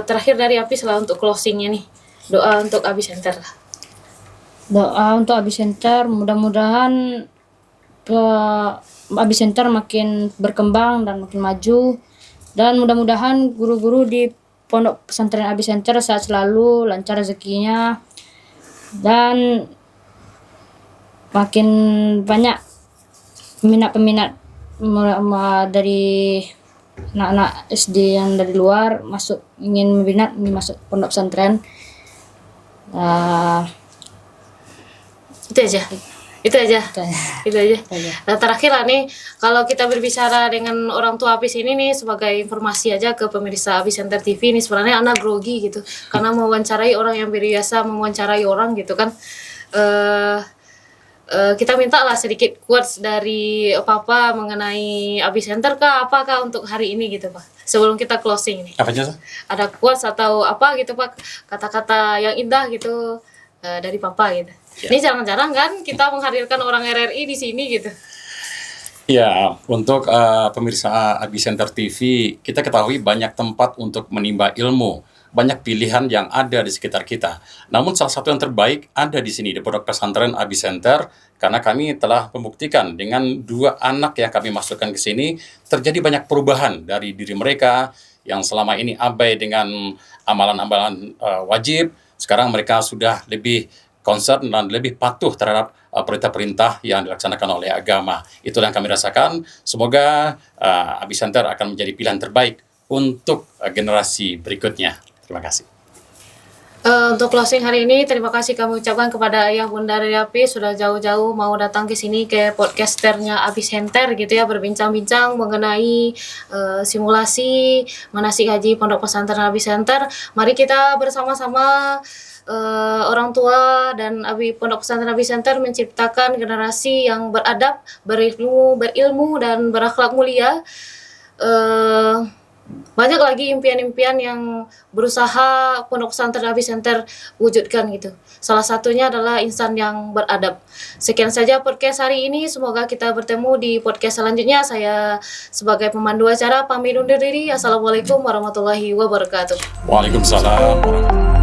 Terakhir dari Apis lah untuk closingnya nih, doa untuk Abi Center lah. Doa untuk Abi Center, mudah-mudahan Abi Center makin berkembang dan makin maju, dan mudah-mudahan guru-guru di Pondok Pesantren Abi Center sehat selalu, lancar rezekinya, dan makin banyak peminat-peminat dari anak-anak SD yang dari luar ingin masuk pondok pesantren. Itu aja. Itu aja. Itu aja. Itu aja. Itu aja. Nah, terakhir lah nih, kalau kita berbicara dengan orang tua Abis ini nih, sebagai informasi aja ke pemirsa Abis Center TV nih, sebenarnya anak grogi gitu, karena mewawancarai orang yang biasa mewawancarai orang gitu kan. Kita minta lah sedikit quotes dari Papa mengenai Abis Center kah, apakah untuk hari ini gitu Pak, sebelum kita closing nih. Apa aja? Ada quotes atau apa gitu Pak, kata-kata yang indah gitu dari Papa gitu. Ya. Ini jarang-jarang kan kita menghadirkan orang RRI di sini gitu. Ya, untuk pemirsa Abi Center TV, kita ketahui banyak tempat untuk menimba ilmu, banyak pilihan yang ada di sekitar kita. Namun salah satu yang terbaik ada di sini, di Pondok Pesantren Abi Center, karena kami telah membuktikan dengan 2 anak yang kami masukkan ke sini, terjadi banyak perubahan dari diri mereka yang selama ini abai dengan amalan-amalan wajib. Sekarang mereka sudah lebih concern dan lebih patuh terhadap perintah-perintah yang dilaksanakan oleh agama. Itulah yang kami rasakan. Semoga Abi Center akan menjadi pilihan terbaik untuk generasi berikutnya. Terima kasih. Untuk closing hari ini, terima kasih kami ucapkan kepada Ayah Bunda dari Abi sudah jauh-jauh mau datang ke sini ke podcasternya Abi Center gitu ya, berbincang-bincang mengenai simulasi manasik haji Pondok Pesantren Abi Center. Mari kita bersama-sama orang tua dan Pondok Pesantren Abi Center menciptakan generasi yang beradab, berilmu dan berakhlak mulia. Banyak lagi impian-impian yang berusaha Pondok Pesantren Abi Center wujudkan gitu. Salah satunya adalah insan yang beradab. Sekian saja podcast hari ini. Semoga kita bertemu di podcast selanjutnya. Saya sebagai pemandu acara pamit undur diri. Assalamualaikum warahmatullahi wabarakatuh. Waalaikumsalam warahmatullahi wabarakatuh.